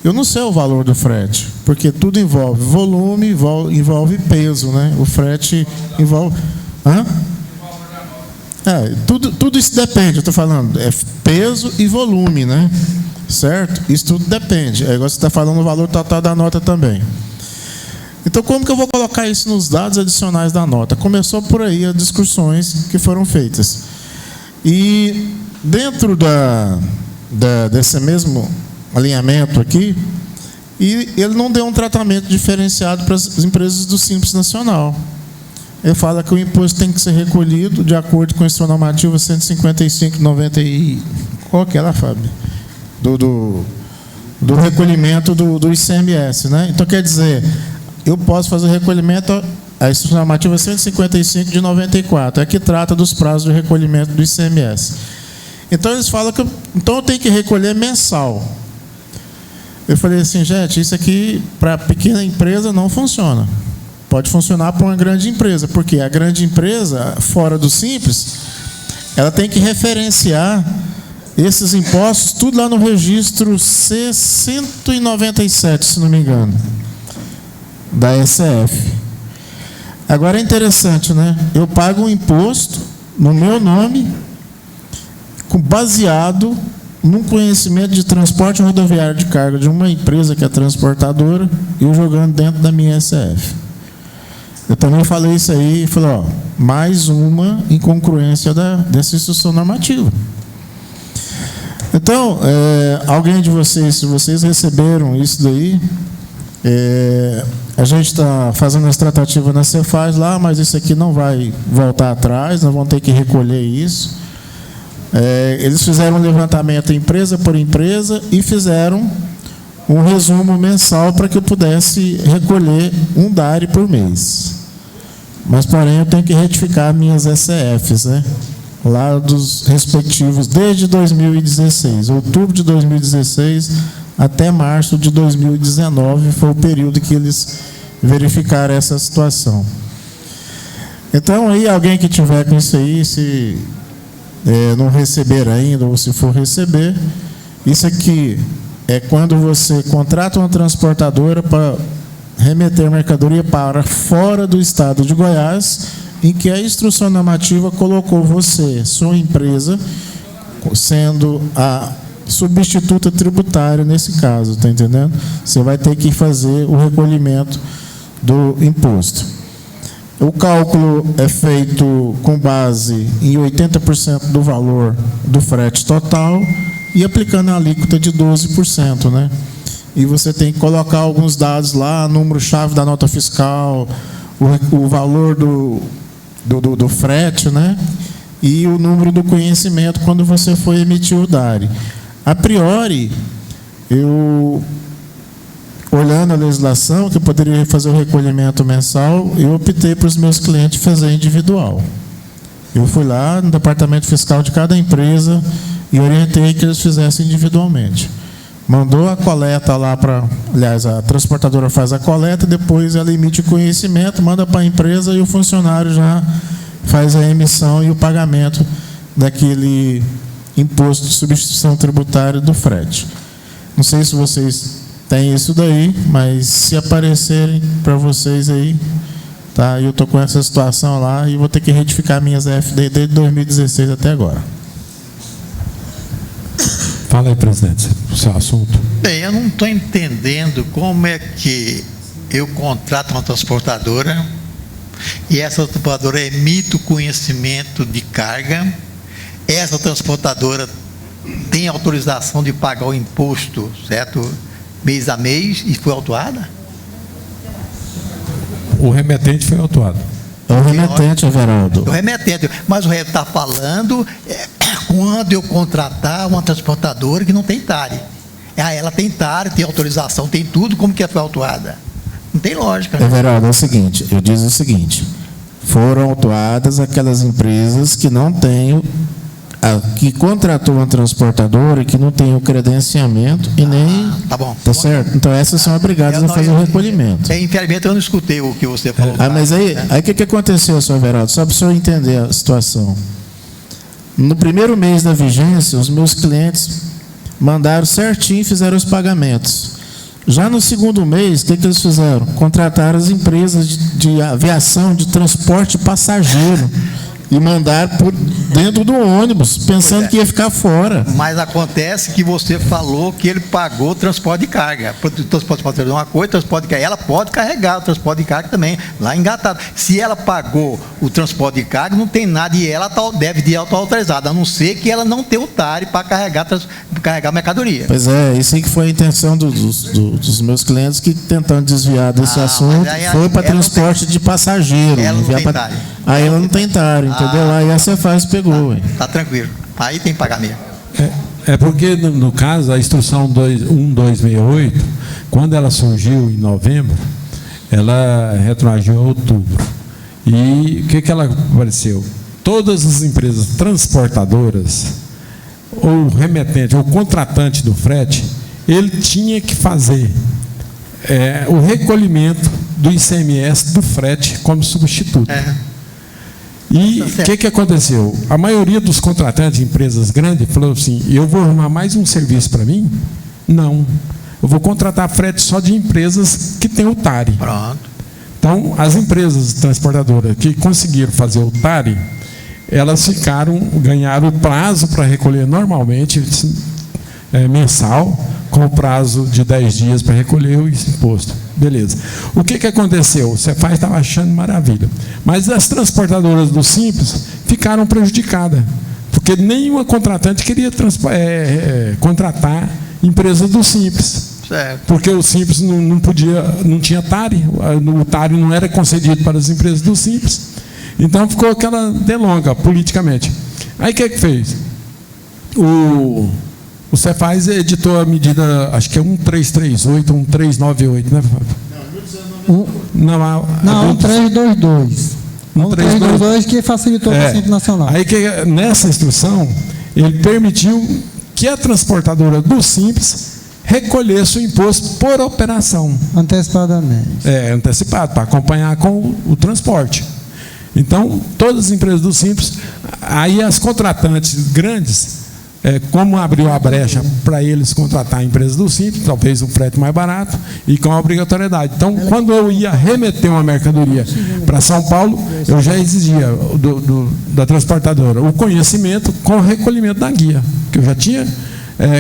eu não sei o valor do frete, porque tudo envolve volume, envolve peso, né? O frete envolve... tudo isso depende, eu estou falando, é peso e volume, né? Certo? Isso tudo depende. Agora você está falando o valor total da nota também. Então, como que eu vou colocar isso nos dados adicionais da nota? Começou por aí as discussões que foram feitas. E dentro desse mesmo alinhamento aqui, e ele não deu um tratamento diferenciado para as empresas do Simples Nacional. Ele fala que o imposto tem que ser recolhido de acordo com a instrução normativa 155/90 e... Qual que é lá, Fábio? Do recolhimento do ICMS, né? Então, quer dizer, eu posso fazer recolhimento, a instrução normativa 155/94, é que trata dos prazos de recolhimento do ICMS. Então, eles falam que eu tenho que recolher mensal. Eu falei assim, gente, isso aqui para pequena empresa não funciona. Pode funcionar para uma grande empresa, porque a grande empresa, fora do Simples, ela tem que referenciar esses impostos, tudo lá no registro C197, se não me engano, da SF. Agora é interessante, né? Eu pago um imposto no meu nome, baseado num conhecimento de transporte rodoviário de carga de uma empresa que é transportadora, e eu jogando dentro da minha SF. Eu também falei isso aí e falei, ó, mais uma incongruência dessa instrução normativa. Então, alguém de vocês, se vocês receberam isso daí, a gente está fazendo as tratativas na Cefaz lá, mas isso aqui não vai voltar atrás, nós vamos ter que recolher isso. Eles fizeram um levantamento empresa por empresa e fizeram um resumo mensal para que eu pudesse recolher um DARI por mês. Mas, porém, eu tenho que retificar minhas SCFs, né? Lá dos respectivos, desde 2016, outubro de 2016 até março de 2019, foi o período que eles verificaram essa situação. Então, aí, alguém que tiver com isso aí, se não receber ainda, ou se for receber, isso aqui é quando você contrata uma transportadora para remeter mercadoria para fora do estado de Goiás, em que a instrução normativa colocou você, sua empresa, sendo a substituta tributária nesse caso, está entendendo? Você vai ter que fazer o recolhimento do imposto. O cálculo é feito com base em 80% do valor do frete total e aplicando a alíquota de 12%, né? E você tem que colocar alguns dados lá, número-chave da nota fiscal, o valor do frete, né? E o número do conhecimento quando você for emitir o DARI. A priori, eu, olhando a legislação, que eu poderia fazer o recolhimento mensal, eu optei para os meus clientes fazer individual. Eu fui lá no departamento fiscal de cada empresa e orientei que eles fizessem individualmente. Mandou a coleta lá para... Aliás, a transportadora faz a coleta, depois ela emite o conhecimento, manda para a empresa e o funcionário já faz a emissão e o pagamento daquele imposto de substituição tributária do frete. Não sei se vocês têm isso daí, mas se aparecerem para vocês aí, tá? Eu estou com essa situação lá e vou ter que retificar minhas FD desde 2016 até agora. Fala aí, presidente, o seu assunto. Bem, eu não estou entendendo como é que eu contrato uma transportadora e essa transportadora emite o conhecimento de carga, essa transportadora tem autorização de pagar o imposto, certo? Mês a mês, e foi autuada? O remetente foi autuado. É o remetente, Everaldo. O remetente, mas o remetente está falando quando eu contratar uma transportadora que não tem TARI. Ela tem TARI, tem autorização, tem tudo, como que foi autuada? Não tem lógica. Everaldo, é o seguinte, eu digo o seguinte, foram autuadas aquelas empresas que não têm, que contratou uma transportadora e que não tem o credenciamento e nem... Tá bom. Tá certo? Então essas são obrigadas a fazer o recolhimento. Infelizmente eu não escutei o que você falou. Mas aí o que aconteceu, senhor Everaldo? Só para o senhor entender a situação. No primeiro mês da vigência, os meus clientes mandaram certinho e fizeram os pagamentos. Já no segundo mês, o que eles fizeram? Contrataram as empresas de aviação, de transporte passageiro e mandaram por dentro do ônibus, pensando que ia ficar fora. Mas acontece que você falou que ele pagou o transporte de carga. O transporte de passageiro é uma coisa, o transporte de carga, ela pode carregar o transporte de carga também, lá engatado. Se ela pagou o transporte de carga, não tem nada e ela deve de autorizada, a não ser que ela não tenha o TARI para carregar mercadoria. Pois é, isso aí que foi a intenção dos meus clientes que tentando desviar desse assunto, foi para transporte de passageiro. Ela não tem TARI. Aí ela não tem TARI, entendeu? Aí a Cefaz pegou. Tá tranquilo. Aí tem que pagar mesmo. É porque, no caso, a instrução 1268, quando ela surgiu em novembro, ela retroagiu a outubro. E o que ela apareceu? Todas as empresas transportadoras, ou remetente, ou contratante do frete, ele tinha que fazer o recolhimento do ICMS do frete como substituto. E o que aconteceu? A maioria dos contratantes de empresas grandes falou assim, eu vou arrumar mais um serviço para mim? Não. Eu vou contratar frete só de empresas que têm o TARI. Pronto. Então, as empresas transportadoras que conseguiram fazer o TARI, elas ganharam o prazo para recolher normalmente, mensal, com o prazo de 10 dias para recolher o imposto. Beleza. O que aconteceu? O Cefaz estava achando maravilha. Mas as transportadoras do Simples ficaram prejudicadas, porque nenhuma contratante queria contratar empresa do Simples. Certo. Porque o Simples não tinha TARI, o TARI não era concedido para as empresas do Simples. Então ficou aquela delonga politicamente. Aí o que fez? o Cefaz editou a medida, acho que é 1338, 1398, né, Fábio? Não, 1322. 1322 que facilitou o Simples Nacional. Aí nessa instrução, ele permitiu que a transportadora do Simples recolhesse o imposto por operação. Antecipadamente. Antecipado, para acompanhar com o transporte. Então, todas as empresas do Simples, aí as contratantes grandes, como abriu a brecha para eles contratar a empresa do Simples, talvez um frete mais barato e com a obrigatoriedade. Então, quando eu ia remeter uma mercadoria para São Paulo, eu já exigia da transportadora o conhecimento com o recolhimento da guia, que eu já tinha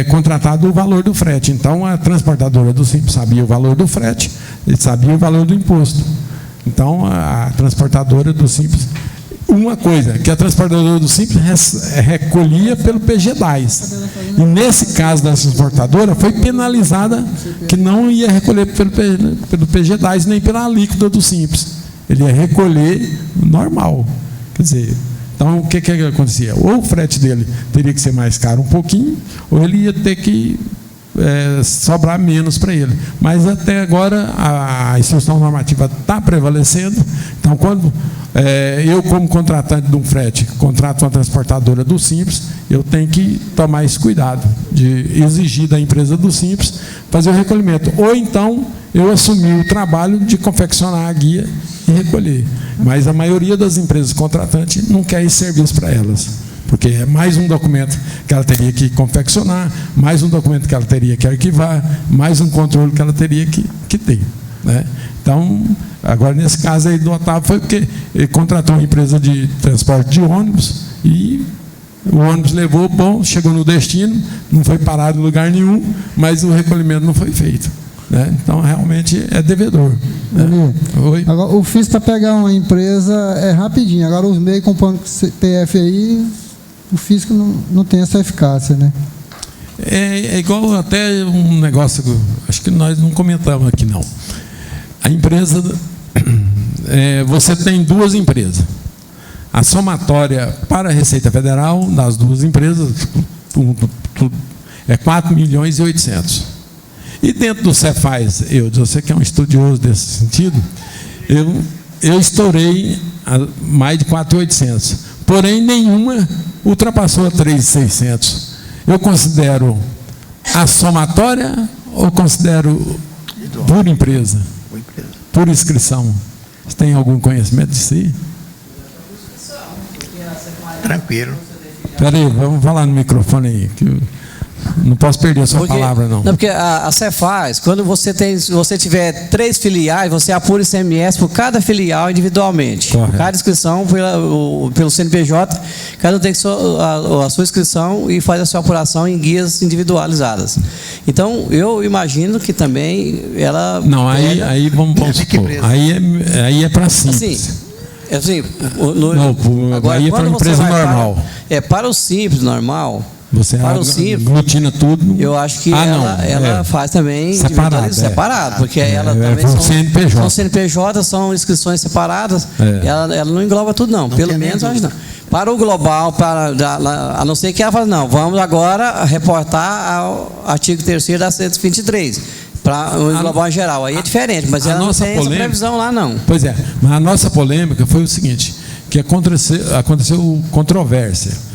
contratado o valor do frete. Então, a transportadora do Simples sabia o valor do frete e sabia o valor do imposto. Então, a transportadora do Simples... Uma coisa, que a transportadora do Simples recolhia pelo PG10. E nesse caso da transportadora, foi penalizada que não ia recolher pelo PG10 nem pela alíquota do Simples. Ele ia recolher normal. Quer dizer, então o que acontecia? Ou o frete dele teria que ser mais caro um pouquinho, ou ele ia ter que sobrar menos para ele. Mas até agora a instrução normativa está prevalecendo. Então, quando eu, como contratante de um frete, contrato uma transportadora do Simples, eu tenho que tomar esse cuidado de exigir da empresa do Simples fazer o recolhimento. Ou então eu assumir o trabalho de confeccionar a guia e recolher. Mas a maioria das empresas contratantes não quer esse serviço para elas. Porque é mais um documento que ela teria que confeccionar, mais um documento que ela teria que arquivar, mais um controle que ela teria que ter, né? Então, agora nesse caso aí do Otávio foi porque ele contratou uma empresa de transporte de ônibus e o ônibus levou, bom, chegou no destino, não foi parado em lugar nenhum, mas o recolhimento não foi feito, né? Então, realmente é devedor, né? Agora, o FIS para pegar uma empresa é rapidinho, agora os meios comprando CPF aí... O físico não tem essa eficácia, né? É igual até um negócio que acho que nós não comentamos aqui, não. A empresa... você tem duas empresas. A somatória para a Receita Federal das duas empresas é 4.800.000. E dentro do Cefaz, você que é um estudioso desse sentido, eu estourei mais de 4.800. Porém, nenhuma ultrapassou a 3.600. Eu considero a somatória ou considero por empresa? Por inscrição. Você tem algum conhecimento disso aí? Tranquilo. Espera aí, vamos falar no microfone aí, que não posso perder a sua palavra, não. Não, porque a Cefaz, quando você tiver 3 filiais, você apura ICMS por cada filial individualmente. Por cada inscrição pelo CNPJ, cada um tem a sua inscrição e faz a sua apuração em guias individualizadas. Então, eu imagino que também ela... Não, aí vamos supor. Aí é para Simples. Assim, agora, aí é para empresa normal. Para o Simples normal... Você aglutina tudo. Eu acho que ela faz também separado, porque ela também são CNPJ, são inscrições separadas. Ela não engloba tudo, não. Pelo menos acho não. Para o global, a não ser que ela fale, não, vamos agora reportar ao artigo 3º da 123. Para o global em geral. Aí é diferente, mas ela não tem essa previsão lá, não. Pois é, mas a nossa polêmica foi o seguinte, que aconteceu controvérsia.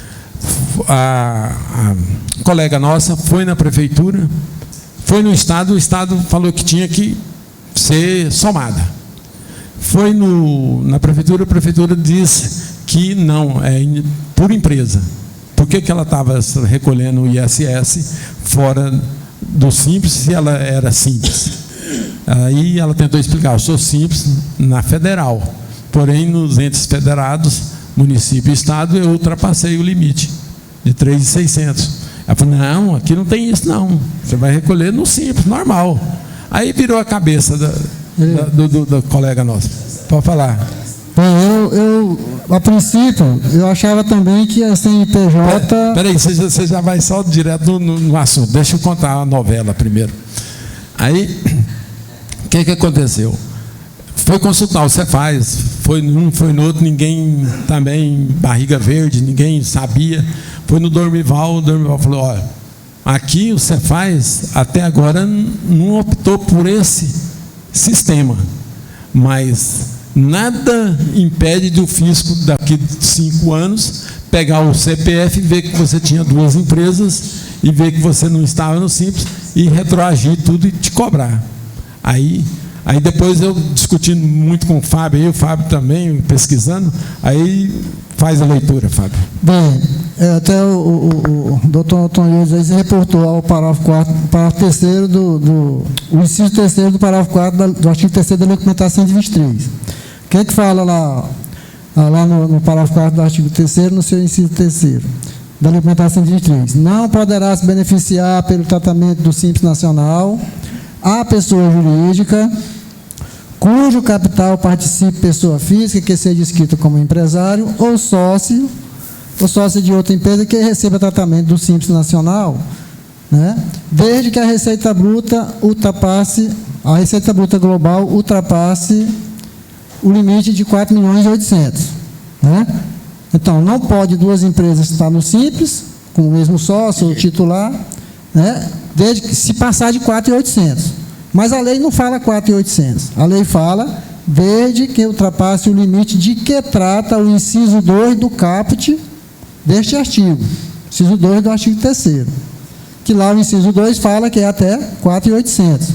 A colega nossa foi na prefeitura, foi no estado, o estado falou que tinha que ser somada. Foi na prefeitura, a prefeitura disse que não, é por empresa. Por que ela estava recolhendo o ISS fora do Simples se ela era Simples? Aí ela tentou explicar, eu sou Simples na federal, porém nos entes federados, município e estado, eu ultrapassei o limite de 3.600. Ela falou, não, aqui não tem isso não, você vai recolher no Simples, normal. Aí virou a cabeça do colega nosso. Pode falar. Eu a princípio, eu achava também que a CNPJ... Peraí, você já vai só direto no assunto. Deixa eu contar a novela primeiro. Aí, o que aconteceu? Foi consultar o Cefaz, Foi num, foi no outro, ninguém também, barriga verde, ninguém sabia. Foi no Dormival, o Dormival falou, olha, aqui o Cefaz até agora não optou por esse sistema, mas nada impede do fisco daqui de 5 anos pegar o CPF e ver que você tinha 2 empresas e ver que você não estava no Simples e retroagir tudo e te cobrar. Aí depois eu discutindo muito com o Fábio, aí o Fábio também pesquisando, aí faz a leitura, Fábio. Bem, até o doutor Antônio aí reportou ao parágrafo 4, parágrafo 3º o inciso 3º do parágrafo 4 do artigo 3º da Lei Complementar 123. O que é que fala lá no parágrafo 4 do artigo 3º, no seu inciso 3º da Lei Complementar 123? Não poderá se beneficiar pelo tratamento do Simples Nacional a pessoa jurídica cujo capital participe pessoa física que seja inscrita como empresário ou sócio de outra empresa que receba tratamento do Simples Nacional, né? Desde que a receita bruta global ultrapasse o limite de 4.800.000, né? Então, não pode 2 empresas estar no Simples, com o mesmo sócio ou titular, né? Desde que se passar de 4.800. Mas a lei não fala 4.800. A lei fala desde que ultrapasse o limite de que trata o inciso 2 do caput deste artigo. Inciso 2 do artigo 3º. Que lá o inciso 2 fala que é até 4.800.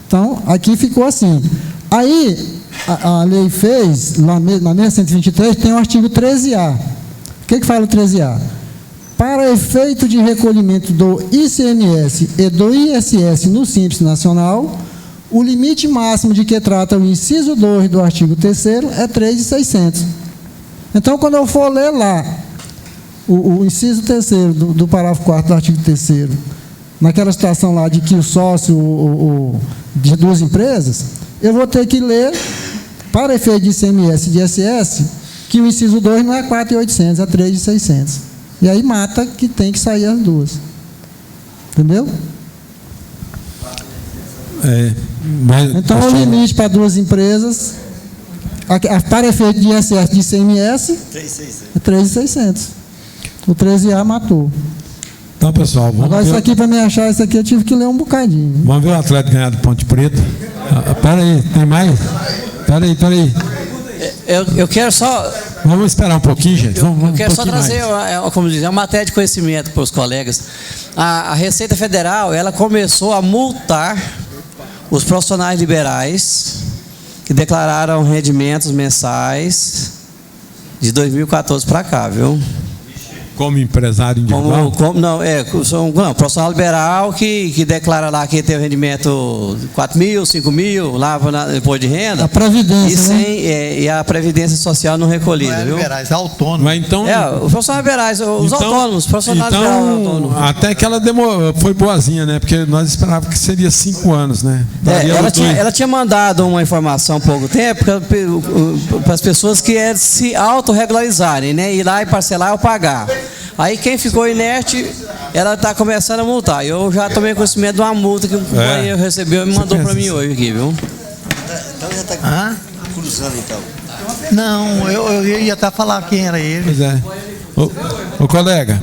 Então, aqui ficou assim. Aí, a lei fez, na 123, tem o artigo 13A. O que fala o 13A? Para efeito de recolhimento do ICMS e do ISS no Simples Nacional, o limite máximo de que trata o inciso 2 do artigo 3º é 3.600. Então, quando eu for ler lá o inciso 3º do parágrafo 4 do artigo 3º, naquela situação lá de que o sócio de 2 empresas, eu vou ter que ler, para efeito de ICMS e de ISS, que o inciso 2 não é 4.800, é 3.600. E aí mata que tem que sair as 2. Entendeu? Então, o limite para 2 empresas, para efeito de ISS de ICMS, é 3.600. O 13A matou. Então, pessoal, vamos agora, isso aqui, para me achar isso aqui, eu tive que ler um bocadinho. Vamos ver o Atlético ganhar do Ponte Preta. Espera aí, tem mais? Espera aí. Eu quero só... Vamos esperar um pouquinho, gente. Eu quero só trazer, como dizer, uma matéria de conhecimento para os colegas. A Receita Federal, ela começou a multar os profissionais liberais que declararam rendimentos mensais de 2014 para cá, viu? Como empresário individual? Não, profissional liberal que declara lá que tem o rendimento 4.000, 5.000, lá depois de renda. A Previdência, e a Previdência Social não recolhida, não é viu? liberais, autônomos. Mas então, os profissionais liberais, os autônomos, profissionais liberais autônomos. Até que ela foi boazinha, né? Porque nós esperávamos que seria 5 anos, né? Ela tinha mandado uma informação há pouco tempo para as pessoas que se autorregularizarem, né? Ir lá e parcelar ou pagar. Aí quem ficou inerte, ela está começando a multar. Eu já tomei conhecimento de uma multa que o companheiro recebeu e me mandou para mim hoje aqui, viu? Então já está cruzando, então. Não, eu ia até falar quem era ele. Pois é. Ô colega,